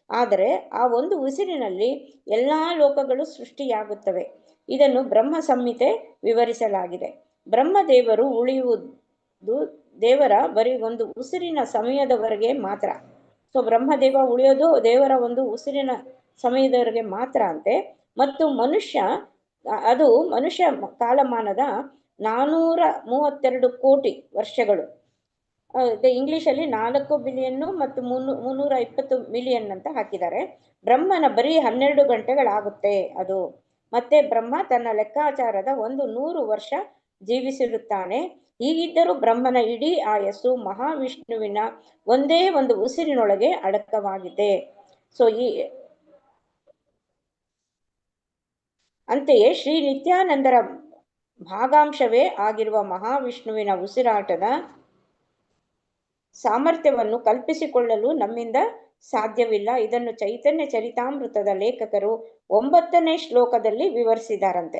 ಆದರೆ ಆ ಒಂದು ಉಸಿರಿನಲ್ಲಿ ಎಲ್ಲ ಲೋಕಗಳು ಸೃಷ್ಟಿಯಾಗುತ್ತವೆ. ಇದನ್ನು ಬ್ರಹ್ಮ ಸಂಹಿತೆ ವಿವರಿಸಲಾಗಿದೆ. ಬ್ರಹ್ಮದೇವರು ಉಳಿಯುವುದು ದೇವರ ಬರೀ ಒಂದು ಉಸಿರಿನ ಸಮಯದವರೆಗೆ ಮಾತ್ರ. ಸೊ ಬ್ರಹ್ಮದೇವ ಉಳಿಯೋದು ದೇವರ ಒಂದು ಉಸಿರಿನ ಸಮಯದವರೆಗೆ ಮಾತ್ರ ಅಂತೆ. ಮತ್ತು ಮನುಷ್ಯ ಕಾಲಮಾನದ 432 ಕೋಟಿ ವರ್ಷಗಳು. ಇಂಗ್ಲಿಷಲ್ಲಿ 4 ಬಿಲಿಯನ್ ಮತ್ತು 320 ಮಿಲಿಯನ್ ಅಂತ ಹಾಕಿದ್ದಾರೆ. ಬ್ರಹ್ಮನ ಬರೀ 12 ಗಂಟೆಗಳಾಗುತ್ತೆ ಅದು. ಮತ್ತೆ ಬ್ರಹ್ಮ ತನ್ನ ಲೆಕ್ಕಾಚಾರದ 100 ವರ್ಷ ಜೀವಿಸಿರುತ್ತಾನೆ. ಹೀಗಿದ್ದರೂ ಬ್ರಹ್ಮನ ಇಡೀ ಆಯಸ್ಸು ಮಹಾವಿಷ್ಣುವಿನ ಒಂದೇ ಒಂದು ಉಸಿರಿನೊಳಗೆ ಅಡಕವಾಗಿದೆ. ಸೊ ಅಂತೆಯೇ ಶ್ರೀ ನಿತ್ಯಾನಂದರ ಭಾಗಾಂಶವೇ ಆಗಿರುವ ಮಹಾವಿಷ್ಣುವಿನ ಉಸಿರಾಟದ ಸಾಮರ್ಥ್ಯವನ್ನು ಕಲ್ಪಿಸಿಕೊಳ್ಳಲು ನಮ್ಮಿಂದ ಸಾಧ್ಯವಿಲ್ಲ. ಇದನ್ನು ಚೈತನ್ಯ ಚರಿತಾಮೃತದ ಲೇಖಕರು 9ನೇ ಶ್ಲೋಕದಲ್ಲಿ ವಿವರಿಸಿದಾರಂತೆ.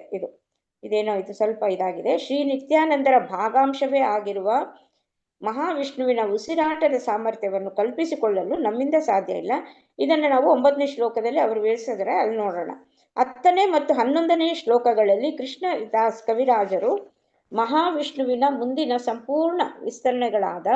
ಇದೇನೋ ಇದು ಸ್ವಲ್ಪ ಇದಾಗಿದೆ. ಶ್ರೀ ನಿತ್ಯಾನಂದರ ಭಾಗಾಂಶವೇ ಆಗಿರುವ ಮಹಾವಿಷ್ಣುವಿನ ಉಸಿರಾಟದ ಸಾಮರ್ಥ್ಯವನ್ನು ಕಲ್ಪಿಸಿಕೊಳ್ಳಲು ನಮ್ಮಿಂದ ಸಾಧ್ಯ ಇಲ್ಲ. ಇದನ್ನು ನಾವು 9ನೇ ಶ್ಲೋಕದಲ್ಲಿ ಅವರು ವಿವರಿಸಿದರೆ ಅಲ್ಲಿ ನೋಡೋಣ. 10ನೇ ಮತ್ತು 11ನೇ ಶ್ಲೋಕಗಳಲ್ಲಿ ಕೃಷ್ಣದಾಸ್ ಕವಿರಾಜರು ಮಹಾವಿಷ್ಣುವಿನ ಮುಂದಿನ ಸಂಪೂರ್ಣ ವಿಸ್ತರಣೆಗಳಾದ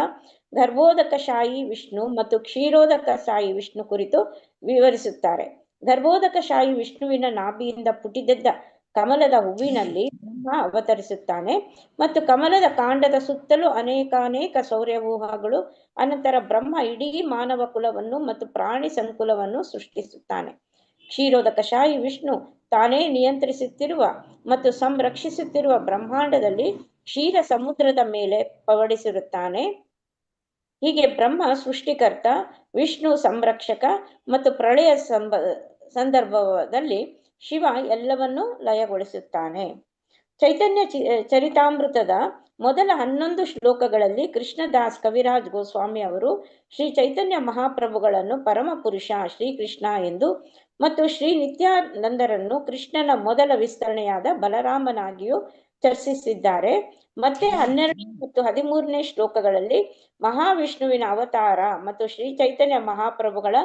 ಗರ್ಭೋದಕಶಾಹಿ ವಿಷ್ಣು ಮತ್ತು ಕ್ಷೀರೋದಕಶಾಹಿ ವಿಷ್ಣು ಕುರಿತು ವಿವರಿಸುತ್ತಾರೆ. ಗರ್ಭೋದಕಶಾಹಿ ವಿಷ್ಣುವಿನ ನಾಭಿಯಿಂದ ಪುಟಿದೆದ್ದ ಕಮಲದ ಹೂವಿನಲ್ಲಿ ಬ್ರಹ್ಮ ಅವತರಿಸುತ್ತಾನೆ ಮತ್ತು ಕಮಲದ ಕಾಂಡದ ಸುತ್ತಲೂ ಅನೇಕಾನೇಕ ಸೌರ್ಯವೂಹಗಳು. ಅನಂತರ ಬ್ರಹ್ಮ ಇಡೀ ಮಾನವ ಕುಲವನ್ನು ಮತ್ತು ಪ್ರಾಣಿ ಸಂಕುಲವನ್ನು ಸೃಷ್ಟಿಸುತ್ತಾನೆ. ಕ್ಷೀರೋದಕಶಾಹಿ ವಿಷ್ಣು ತಾನೇ ನಿಯಂತ್ರಿಸುತ್ತಿರುವ ಮತ್ತು ಸಂರಕ್ಷಿಸುತ್ತಿರುವ ಬ್ರಹ್ಮಾಂಡದಲ್ಲಿ ಕ್ಷೀರ ಸಮುದ್ರದ ಮೇಲೆ ಪವಡಿಸಿರುತ್ತಾನೆ. ಹೀಗೆ ಬ್ರಹ್ಮ ಸೃಷ್ಟಿಕರ್ತ, ವಿಷ್ಣು ಸಂರಕ್ಷಕ ಮತ್ತು ಪ್ರಳಯ ಸಂದರ್ಭದಲ್ಲಿ ಶಿವ ಎಲ್ಲವನ್ನೂ ಲಯಗೊಳಿಸುತ್ತಾನೆ. ಚೈತನ್ಯ ಚರಿತಾಮೃತದ ಮೊದಲ 11 ಶ್ಲೋಕಗಳಲ್ಲಿ ಕೃಷ್ಣದಾಸ್ ಕವಿರಾಜ್ ಗೋಸ್ವಾಮಿ ಅವರು ಶ್ರೀ ಚೈತನ್ಯ ಮಹಾಪ್ರಭುಗಳನ್ನು ಪರಮಪುರುಷ ಶ್ರೀಕೃಷ್ಣ ಎಂದು ಮತ್ತು ಶ್ರೀ ನಿತ್ಯಾನಂದರನ್ನು ಕೃಷ್ಣನ ಮೊದಲ ವಿಸ್ತರಣೆಯಾದ ಬಲರಾಮನಾಗಿಯೂ ಚರ್ಚಿಸಿದ್ದಾರೆ. ಮತ್ತೆ 12 ಮತ್ತು 13ನೇ ಶ್ಲೋಕಗಳಲ್ಲಿ ಮಹಾವಿಷ್ಣುವಿನ ಅವತಾರ ಮತ್ತು ಶ್ರೀ ಚೈತನ್ಯ ಮಹಾಪ್ರಭುಗಳ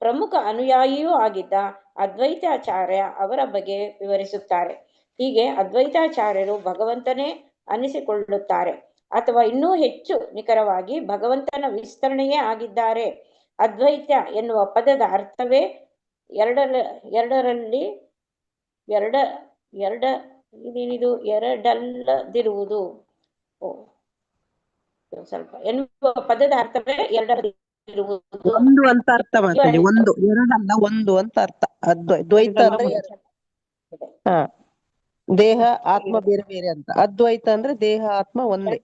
ಪ್ರಮುಖ ಅನುಯಾಯಿಯೂ ಆಗಿದ್ದ ಅದ್ವೈತಾಚಾರ್ಯ ಅವರ ಬಗ್ಗೆ ವಿವರಿಸುತ್ತಾರೆ. ಹೀಗೆ ಅದ್ವೈತಾಚಾರ್ಯರು ಭಗವಂತನೇ ಅನಿಸಿಕೊಳ್ಳುತ್ತಾರೆ, ಅಥವಾ ಇನ್ನೂ ಹೆಚ್ಚು ನಿಖರವಾಗಿ ಭಗವಂತನ ವಿಸ್ತರಣೆಯೇ ಆಗಿದ್ದಾರೆ. ಅದ್ವೈತ ಎನ್ನುವ ಪದದ ಅರ್ಥವೇ ಎರಡಲ್ಲದಿರುವುದು. ಸ್ವಲ್ಪ ಎನ್ನುವ ಪದದ ಅರ್ಥವೇ ಎರಡಲ್ಲದಿರುವುದು. ಒಂದು ಅಂತ ಅರ್ಥ ಮಾತಾಡಿ. ಒಂದು, ಎರಡಲ್ಲ, ಒಂದು ಅಂತ ಅರ್ಥ. ದ್ವೈತ ಅಂದ್ರೆ ದೇಹ ಆತ್ಮ ಬೇರೆ ಬೇರೆ ಅಂತ. ಅದ್ವೈತ ಅಂದ್ರೆ ದೇಹ ಆತ್ಮ ಒಂದೇ.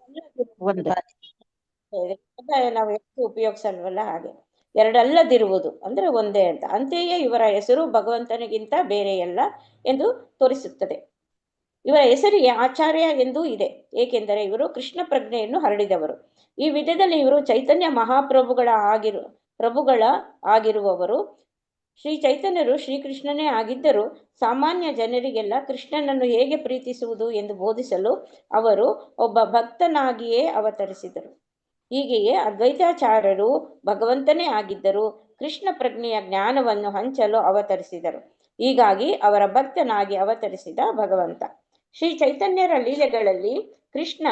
ನಾವು ಎಷ್ಟು ಉಪಯೋಗಿಸಲ್ವಲ್ಲ ಹಾಗೆ. ಎರಡಲ್ಲದಿರುವುದು ಅಂದ್ರೆ ಒಂದೇ ಅಂತ. ಅಂತೆಯೇ ಇವರ ಹೆಸರು ಭಗವಂತನಿಗಿಂತ ಬೇರೆಯಲ್ಲ ಎಂದು ತೋರಿಸುತ್ತದೆ. ಇವರ ಹೆಸರಿಗೆ ಆಚಾರ್ಯ ಎಂದೂ ಇದೆ, ಏಕೆಂದರೆ ಇವರು ಕೃಷ್ಣ ಪ್ರಜ್ಞೆಯನ್ನು ಹರಡಿದವರು. ಈ ವಿಧದಲ್ಲಿ ಇವರು ಚೈತನ್ಯ ಮಹಾಪ್ರಭುಗಳ ಆಗಿರುವವರು. ಶ್ರೀ ಚೈತನ್ಯರು ಶ್ರೀಕೃಷ್ಣನೇ ಆಗಿದ್ದರೂ ಸಾಮಾನ್ಯ ಜನರಿಗೆಲ್ಲ ಕೃಷ್ಣನನ್ನು ಹೇಗೆ ಪ್ರೀತಿಸುವುದು ಎಂದು ಬೋಧಿಸಲು ಅವರು ಒಬ್ಬ ಭಕ್ತನಾಗಿಯೇ ಅವತರಿಸಿದರು. ಹೀಗೆಯೇ ಅದ್ವೈತಾಚಾರ್ಯರು ಭಗವಂತನೇ ಆಗಿದ್ದರು ಕೃಷ್ಣ ಪ್ರಜ್ಞೆಯ ಜ್ಞಾನವನ್ನು ಹಂಚಲು ಅವತರಿಸಿದರು. ಹೀಗಾಗಿ ಅವರ ಭಕ್ತನಾಗಿ ಅವತರಿಸಿದ ಭಗವಂತ. ಶ್ರೀ ಚೈತನ್ಯರ ಲೀಲೆಗಳಲ್ಲಿ ಕೃಷ್ಣ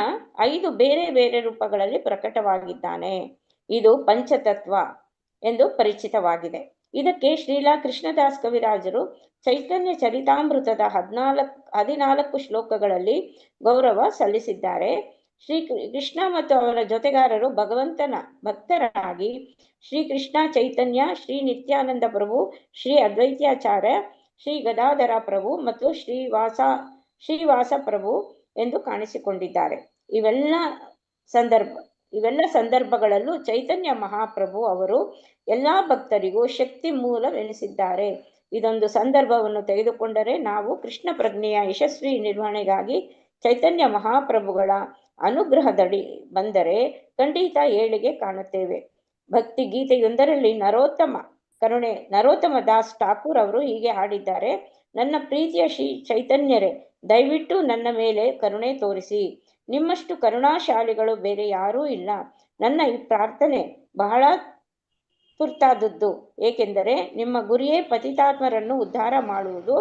5 ಬೇರೆ ಬೇರೆ ರೂಪಗಳಲ್ಲಿ ಪ್ರಕಟವಾಗಿದ್ದಾನೆ. ಇದು ಪಂಚತತ್ವ ಎಂದು ಪರಿಚಿತವಾಗಿದೆ. ಇದಕ್ಕೆ ಶ್ರೀಲಾ ಕೃಷ್ಣದಾಸ್ ಕವಿರಾಜರು ಚೈತನ್ಯ ಚರಿತಾಮೃತದ 14 ಶ್ಲೋಕಗಳಲ್ಲಿ ಗೌರವ ಸಲ್ಲಿಸಿದ್ದಾರೆ. ಶ್ರೀ ಕೃಷ್ಣ ಮತ್ತು ಅವರ ಜೊತೆಗಾರರು ಭಗವಂತನ ಭಕ್ತರಾಗಿ ಶ್ರೀ ಕೃಷ್ಣ ಚೈತನ್ಯ, ಶ್ರೀ ನಿತ್ಯಾನಂದ ಪ್ರಭು, ಶ್ರೀ ಅದ್ವೈತಾಚಾರ್ಯ, ಶ್ರೀ ಗದಾಧರ ಪ್ರಭು ಮತ್ತು ಶ್ರೀವಾಸ ಪ್ರಭು ಎಂದು ಕಾಣಿಸಿಕೊಂಡಿದ್ದಾರೆ. ಇವೆಲ್ಲ ಸಂದರ್ಭಗಳಲ್ಲೂ ಚೈತನ್ಯ ಮಹಾಪ್ರಭು ಅವರು ಎಲ್ಲ ಭಕ್ತರಿಗೂ ಶಕ್ತಿ ಮೂಲವೆನಿಸಿದ್ದಾರೆ. ಇದೊಂದು ಸಂದರ್ಭವನ್ನು ತೆಗೆದುಕೊಂಡರೆ ನಾವು ಕೃಷ್ಣ ಪ್ರಜ್ಞೆಯ ಯಶಸ್ವಿ ನಿರ್ವಹಣೆಗಾಗಿ ಚೈತನ್ಯ ಮಹಾಪ್ರಭುಗಳ ಅನುಗ್ರಹದಡಿ ಬಂದರೆ ಖಂಡಿತ ಏಳಿಗೆ ಕಾಣುತ್ತೇವೆ. ಭಕ್ತಿ ಗೀತೆಯೊಂದರಲ್ಲಿ ನರೋತ್ತಮ ದಾಸ್ ಠಾಕೂರ್ ಅವರು ಹೀಗೆ ಹಾಡಿದ್ದಾರೆ: ನನ್ನ ಪ್ರೀತಿಯ ಶ್ರೀ ಚೈತನ್ಯರೇ, ದಯವಿಟ್ಟು ನನ್ನ ಮೇಲೆ ಕರುಣೆ ತೋರಿಸಿ. ನಿಮ್ಮಷ್ಟು ಕರುಣಾಶಾಲಿಗಳು ಬೇರೆ ಯಾರೂ ಇಲ್ಲ. ನನ್ನ ಈ ಪ್ರಾರ್ಥನೆ ಬಹಳ ತುರ್ತಾದದ್ದು, ಏಕೆಂದರೆ ನಿಮ್ಮ ಗುರಿಯೇ ಪತಿತಾತ್ಮರನ್ನು ಉದ್ಧಾರ ಮಾಡುವುದು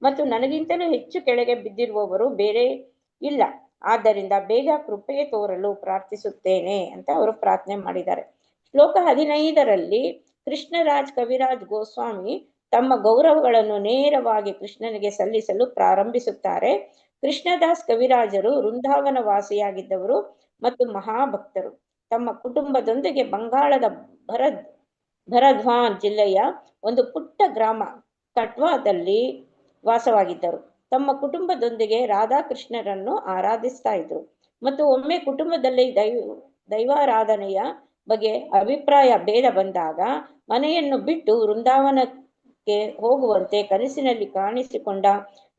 ಮತ್ತು ನನಗಿಂತಲೂ ಹೆಚ್ಚು ಕೆಳಗೆ ಬಿದ್ದಿರುವವರು ಬೇರೆ ಇಲ್ಲ. ಆದ್ದರಿಂದ ಬೇಗ ಕೃಪೆ ತೋರಲು ಪ್ರಾರ್ಥಿಸುತ್ತೇನೆ ಅಂತ ಅವರು ಪ್ರಾರ್ಥನೆ ಮಾಡಿದ್ದಾರೆ. ಶ್ಲೋಕ 15ರಲ್ಲಿ ಕೃಷ್ಣರಾಜ್ ಕವಿರಾಜ್ ಗೋಸ್ವಾಮಿ ತಮ್ಮ ಗೌರವಗಳನ್ನು ನೇರವಾಗಿ ಕೃಷ್ಣನಿಗೆ ಸಲ್ಲಿಸಲು ಪ್ರಾರಂಭಿಸುತ್ತಾರೆ. ಕೃಷ್ಣದಾಸ್ ಕವಿರಾಜರು ವೃಂದಾವನ ವಾಸಿಯಾಗಿದ್ದವರು ಮತ್ತು ಮಹಾಭಕ್ತರು. ತಮ್ಮ ಕುಟುಂಬದೊಂದಿಗೆ ಬಂಗಾಳದ ಭರದ್ವಾನ್ ಜಿಲ್ಲೆಯ ಒಂದು ಪುಟ್ಟ ಗ್ರಾಮ ಕಟ್ವಾದಲ್ಲಿ ವಾಸವಾಗಿದ್ದರು. ತಮ್ಮ ಕುಟುಂಬದೊಂದಿಗೆ ರಾಧಾಕೃಷ್ಣರನ್ನು ಆರಾಧಿಸ್ತಾ ಇದ್ರು ಮತ್ತು ಒಮ್ಮೆ ಕುಟುಂಬದಲ್ಲಿ ದೈವಾರಾಧನೆಯ ಬಗ್ಗೆ ಅಭಿಪ್ರಾಯ ಭೇದ ಬಂದಾಗ ಮನೆಯನ್ನು ಬಿಟ್ಟು ವೃಂದಾವನಕ್ಕೆ ಹೋಗುವಂತೆ ಕನಸಿನಲ್ಲಿ ಕಾಣಿಸಿಕೊಂಡ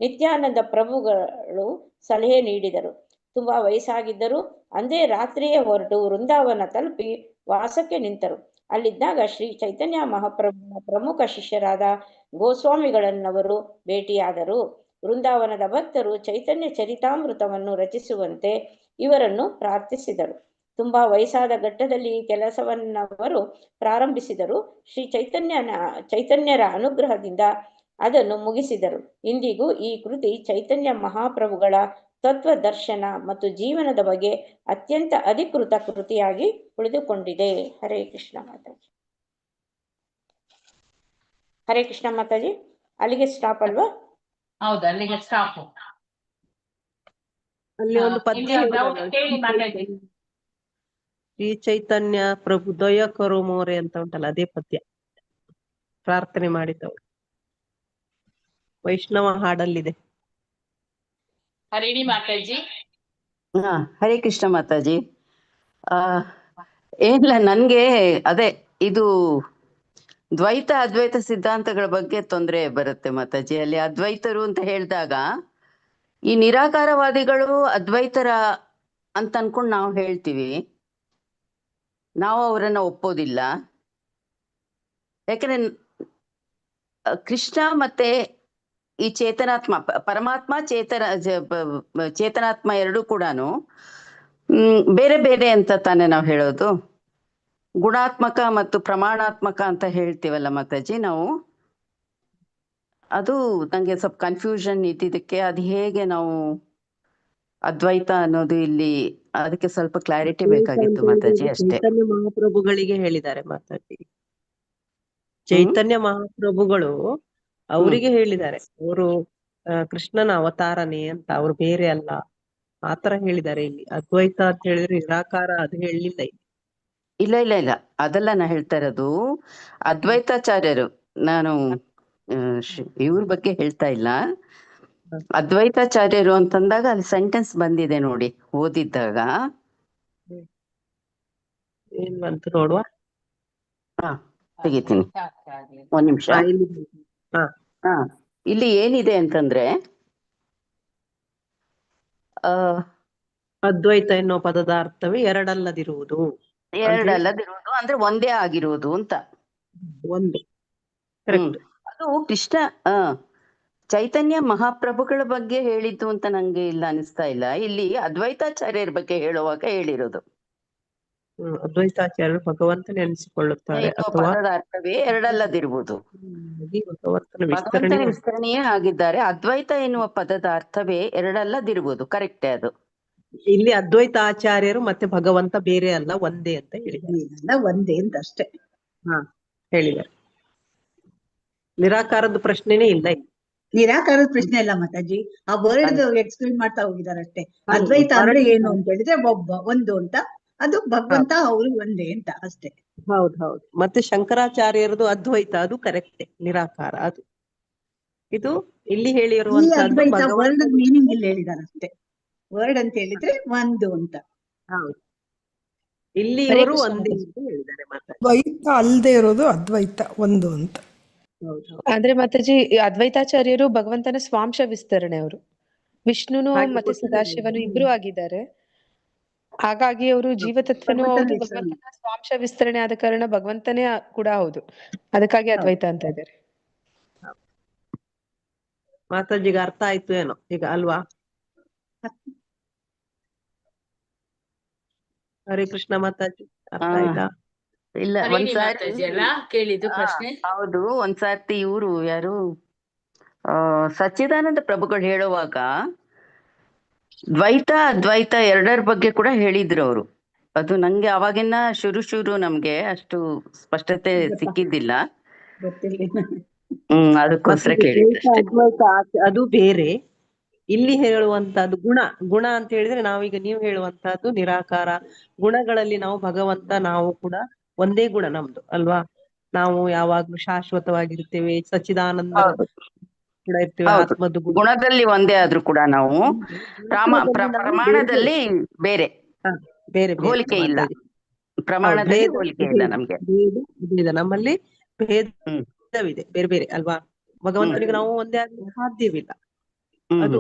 ನಿತ್ಯಾನಂದ ಪ್ರಭುಗಳು ಸಲಹೆ ನೀಡಿದರು. ತುಂಬಾ ವಯಸ್ಸಾಗಿದ್ದರು. ಅಂದೇ ರಾತ್ರಿಯೇ ಹೊರಟು ವೃಂದಾವನ ತಲುಪಿ ವಾಸಕ್ಕೆ ನಿಂತರು. ಅಲ್ಲಿದ್ದಾಗ ಶ್ರೀ ಚೈತನ್ಯ ಮಹಾಪ್ರಭುವಿನ ಪ್ರಮುಖ ಶಿಷ್ಯರಾದ ಗೋಸ್ವಾಮಿಗಳನ್ನವರು ಭೇಟಿಯಾದರು. ವೃಂದಾವನದ ಭಕ್ತರು ಚೈತನ್ಯ ಚರಿತಾಮೃತವನ್ನು ರಚಿಸುವಂತೆ ಇವರನ್ನು ಪ್ರಾರ್ಥಿಸಿದರು. ತುಂಬಾ ವಯಸ್ಸಾದ ಘಟ್ಟದಲ್ಲಿ ಈ ಕೆಲಸವನ್ನವರು ಪ್ರಾರಂಭಿಸಿದರು. ಶ್ರೀ ಚೈತನ್ಯರ ಅನುಗ್ರಹದಿಂದ ಅದನ್ನು ಮುಗಿಸಿದರು. ಇಂದಿಗೂ ಈ ಕೃತಿ ಚೈತನ್ಯ ಮಹಾಪ್ರಭುಗಳ ತತ್ವ ದರ್ಶನ ಮತ್ತು ಜೀವನದ ಬಗ್ಗೆ ಅತ್ಯಂತ ಅಧಿಕೃತ ಕೃತಿಯಾಗಿ ಉಳಿದುಕೊಂಡಿದೆ. ಹರೇ ಕೃಷ್ಣ ಮಾತಾಜಿ. ಹರೇ ಕೃಷ್ಣ ಮಾತಾಜಿ. ಅಲ್ಲಿಗೆ ಸ್ಟಾಪ್ ಅಲ್ವಾ? ಹೌದು, ಅಲ್ಲಿಗೆ ಸ್ಟಾಪ್. ಅಲ್ಲಿ ಒಂದು ಪದ್ಯ ಹೇಳಿದ್ದಾರೆ, ಶ್ರೀ ಚೈತನ್ಯ ಪ್ರಭು ದಯ ಕರು ಮೋರೆ ಅಂತ ಉಂಟಲ್ಲ, ಅದೇ ಪದ್ಯ ಪ್ರಾರ್ಥನೆ ಮಾಡಿದವರು ವೈಷ್ಣವ ಹಾಡಲ್ಲಿದೆ. ಹರಿಣಿ ಮಾತಾಜಿ. ಹರೇ ಕೃಷ್ಣ ಮಾತಾಜಿ. ಏನಿಲ್ಲ, ನನ್ಗೆ ಅದೇ ಇದು ದ್ವೈತ ಅದ್ವೈತ ಸಿದ್ಧಾಂತಗಳ ಬಗ್ಗೆ ತೊಂದರೆ ಬರುತ್ತೆ ಮಾತಾಜಿ. ಅಲ್ಲಿ ಅದ್ವೈತರು ಅಂತ ಹೇಳಿದಾಗ ಈ ನಿರಾಕಾರವಾದಿಗಳು ಅದ್ವೈತರ ಅಂತ ಅನ್ಕೊಂಡು ನಾವು ಹೇಳ್ತೀವಿ, ನಾವು ಅವರನ್ನ ಒಪ್ಪೋದಿಲ್ಲ. ಯಾಕಂದ್ರೆ ಕೃಷ್ಣ ಮತ್ತೆ ಈ ಚೇತನಾತ್ಮ ಪರಮಾತ್ಮ ಚೇತನಾತ್ಮ ಎರಡೂ ಕೂಡ ಬೇರೆ ಬೇರೆ ಅಂತ ತಾನೇ ನಾವು ಹೇಳೋದು. ಗುಣಾತ್ಮಕ ಮತ್ತು ಪ್ರಮಾಣಾತ್ಮಕ ಅಂತ ಹೇಳ್ತೀವಲ್ಲ ಮಾತಾಜಿ ನಾವು. ಅದು ನಂಗೆ ಸ್ವಲ್ಪ ಕನ್ಫ್ಯೂಷನ್ ಇದ್ದಿದ್ದಕ್ಕೆ ಅದು ಹೇಗೆ ನಾವು ಅದ್ವೈತ ಅನ್ನೋದು ಇಲ್ಲಿ ಅದಕ್ಕೆ ಸ್ವಲ್ಪ ಕ್ಲಾರಿಟಿ ಬೇಕಾಗಿತ್ತು ಮಾತಾಜಿ ಅಷ್ಟೇ. ಚೈತನ್ಯ ಮಹಾಪ್ರಭುಗಳಿಗೆ ಹೇಳಿದ್ದಾರೆ ಮಾತಾಜಿ. ಚೈತನ್ಯ ಮಹಾಪ್ರಭುಗಳು ಅವರಿಗೆ ಹೇಳಿದ್ದಾರೆ, ಅವರು ಕೃಷ್ಣನ ಅವತಾರನೇ ಅಂತ, ಅವ್ರು ಬೇರೆ ಅಲ್ಲ ಆತರ ಹೇಳಿದ್ದಾರೆ. ಇಲ್ಲಿ ಅದ್ವೈತ ಅಂತ ಹೇಳಿದ್ರೆ ನಿರಾಕಾರ ಅದು ಹೇಳಲಿಲ್ಲ. ಇಲ್ಲ ಇಲ್ಲ ಇಲ್ಲ, ಅದೆಲ್ಲ ನಾ ಹೇಳ್ತಾ ಇರೋದು ಅದ್ವೈತಾಚಾರ್ಯರು. ನಾನು ಇವ್ರ ಬಗ್ಗೆ ಹೇಳ್ತಾ ಇಲ್ಲ. ಅದ್ವೈತಾಚಾರ್ಯರು ಅಂತಂದಾಗ ಅಲ್ಲಿ ಸೆಂಟೆನ್ಸ್ ಬಂದಿದೆ ನೋಡಿ, ಓದಿದ್ದಾಗ. ಏನ್ ಬಂತು ನೋಡುವ. ತೆಗಿತೀನಿ, ಒಂದ್ ನಿಮಿಷ. ಇಲ್ಲಿ ಏನಿದೆ ಅಂತಂದ್ರೆ ಅದ್ವೈತ ಎನ್ನುವ ಪದದ ಅರ್ಥವೇ ಎರಡಲ್ಲದಿರುವುದು ಅಂದ್ರೆ ಒಂದೇ ಆಗಿರುವುದು ಅಂತ. ಒಂದು ಅದು ಕೃಷ್ಣ ಆ ಚೈತನ್ಯ ಮಹಾಪ್ರಭುಗಳ ಬಗ್ಗೆ ಹೇಳಿದ್ದು ಅಂತ ನಂಗೆ ಇಲ್ಲ ಅನಿಸ್ತಾ ಇಲ್ಲ. ಇಲ್ಲಿ ಅದ್ವೈತಾಚಾರ್ಯರ ಬಗ್ಗೆ ಹೇಳುವಾಗ ಹೇಳಿರೋದು. ಅದ್ವೈತಾಚಾರ್ಯರು ಭಗವಂತನೇ ಅನಿಸಿಕೊಳ್ಳುತ್ತಾರೆ ಎನ್ನುವ ಅಥವಾ ಪದದ ಅರ್ಥವೇ ಎರಡಲ್ಲದಿರುವುದು. ಭಗವಂತನ ಭಗವಂತನ ವಿಸ್ತರಣೆ ವಿಸ್ತರಣೆಯೇ ಆಗಿದ್ದಾರೆ. ಅದ್ವೈತ ಎನ್ನುವ ಪದದ ಅರ್ಥವೇ ಎರಡಲ್ಲದಿರುವುದು. ಕರೆಕ್ಟೇ ಅದು. ಇಲ್ಲಿ ಅದ್ವೈತಾಚಾರ್ಯರು ಮತ್ತೆ ಭಗವಂತ ಬೇರೆ ಅಲ್ಲ, ಒಂದೇ ಅಂತ ಹೇಳಿದ್ದಾರೆ. ಒಂದೇ ಅಂತ ಅಷ್ಟೇ ಹೇಳಿದ್ದಾರೆ. ನಿರಾಕಾರದ ಪ್ರಶ್ನೆನೇ ಇಲ್ಲ ಇಲ್ಲಿ. ನಿರಾಕಾರದ ಪ್ರಶ್ನೆ ಇಲ್ಲ ಮಾತಾಜಿ, ಆ ವರ್ಡ್ ಎಕ್ಸ್ಪ್ಲೇನ್ ಮಾಡ್ತಾ ಹೋಗಿದ್ದಾರೆ ಅಷ್ಟೇ. ಅದ್ವೈತ ಅಂದ್ರೆ ಏನು ಅಂತ ಹೇಳಿದ್ರೆ ಒಂದು ಅಂತ, ಅದು ಭಗವಂತ ಅವರು ಒಂದೇ ಅಂತ ಅಷ್ಟೇ. ಹೌದು. ಮತ್ತೆ ಶಂಕರಾಚಾರ್ಯರದು ಅದ್ವೈತ, ಅದು ಕರೆಕ್ಟ್, ನಿರಾಕಾರ. ಅದು ಇದು ಇಲ್ಲಿ ಹೇಳಿರುವಂತಹದ್ದು ವರ್ಡ್ ಮೀನಿಂಗ್ ಇಲ್ಲಿ ಹೇಳಿದ್ದಾರೆ ಅಷ್ಟೇ. ವರ್ಡ್ ಅಂತ ಹೇಳಿದ್ರೆ ಒಂದು ಅಂತ. ಹೌದು, ಇಲ್ಲಿ ಇವರು ಒಂದೇ ಅಂತ ಹೇಳಿದ್ದಾರೆ. ಮಾತಾಡಿ ದ್ವೈತ ಅಲ್ಲದೆ ಇರೋದು ಅದ್ವೈತ ಒಂದು ಅಂತ. ಅಂದ್ರೆ ಮಾತಾಜಿ ಅದ್ವೈತಾಚಾರ್ಯರು ಭಗವಂತನ ಸ್ವಾಂಶ ವಿಸ್ತರಣೆ, ಅವರು ವಿಷ್ಣುನು ಮತ್ತೆ ಸದಾಶಿವನು ಇಬ್ರು ಆಗಿದ್ದಾರೆ. ಹಾಗಾಗಿ ಅವರು ಜೀವತತ್ವನು ಹೌದು, ಭಗವಂತನ ಸ್ವಾಂಶ ವಿಸ್ತರಣೆ ಆದ ಕಾರಣ ಭಗವಂತನೇ ಕೂಡ ಹೌದು. ಅದಕ್ಕಾಗಿ ಅದ್ವೈತ ಅಂತ ಇದ್ದಾರೆ. ಮಾತಾಜಿಗೆ ಅರ್ಥ ಆಯ್ತು ಏನೋ ಈಗ ಅಲ್ವಾ? ಹರೇ ಕೃಷ್ಣ ಮಾತಾಜಿ, ಅರ್ಥ ಆಯ್ತಾ? ಇಲ್ಲ, ಒಂದ್ಸಾರಿ ಕೇಳಿದ್ದು ಪ್ರಶ್ನೆ. ಹೌದು, ಒಂದ್ಸಾರ್ತಿ ಇವರು ಯಾರು ಸಚ್ಚಿದಾನಂದ ಪ್ರಭುಗಳು ಹೇಳುವಾಗ ದ್ವೈತ ಅದ್ವೈತ ಎರಡರ ಬಗ್ಗೆ ಕೂಡ ಹೇಳಿದ್ರು ಅವರು. ಅದು ನಂಗೆ ಅವಾಗಿನ ಶುರು ನಮ್ಗೆ ಅಷ್ಟು ಸ್ಪಷ್ಟತೆ ಸಿಕ್ಕಿದ್ದಿಲ್ಲ. ಅದಕ್ಕೋಸ್ಕರ ಕೇಳಿದ್ದೆ. ಅದು ಬೇರೆ, ಇಲ್ಲಿ ಹೇಳುವಂತಹದ್ದು ಗುಣ ಅಂತ ಹೇಳಿದ್ರೆ ನಾವೀಗ ನೀವು ಹೇಳುವಂತಹದ್ದು ನಿರಾಕಾರ. ಗುಣಗಳಲ್ಲಿ ನಾವು ಭಗವಂತ ನಾವು ಕೂಡ ಒಂದೇ ಗುಣ ನಮ್ದು ಅಲ್ವಾ? ನಾವು ಯಾವಾಗ್ಲೂ ಶಾಶ್ವತವಾಗಿರ್ತೇವೆ, ಸಚ್ಚಿದಾನಂದ ಕೂಡ ಇರ್ತೇವೆ. ಆತ್ಮದ್ದು ಗುಣದಲ್ಲಿ ಒಂದೇ ಆದ್ರೂ ಕೂಡ ನಾವು ಪ್ರಮಾಣದಲ್ಲಿ ಬೇರೆ ಹೋಲಿಕೆ ಇಲ್ಲ. ಪ್ರಮಾಣದಲ್ಲಿ ಹೋಲಿಕೆ ಇಲ್ಲ ನಮ್ಗೆ. ನಮ್ಮಲ್ಲಿ ಭೇದವಿದೆ, ಬೇರೆ ಬೇರೆ ಅಲ್ವಾ? ಭಗವಂತನಿಗೆ ನಾವು ಒಂದೇ ಆಗ್ಲಿಕ್ಕೆ ಸಾಧ್ಯವಿಲ್ಲ. ಅದು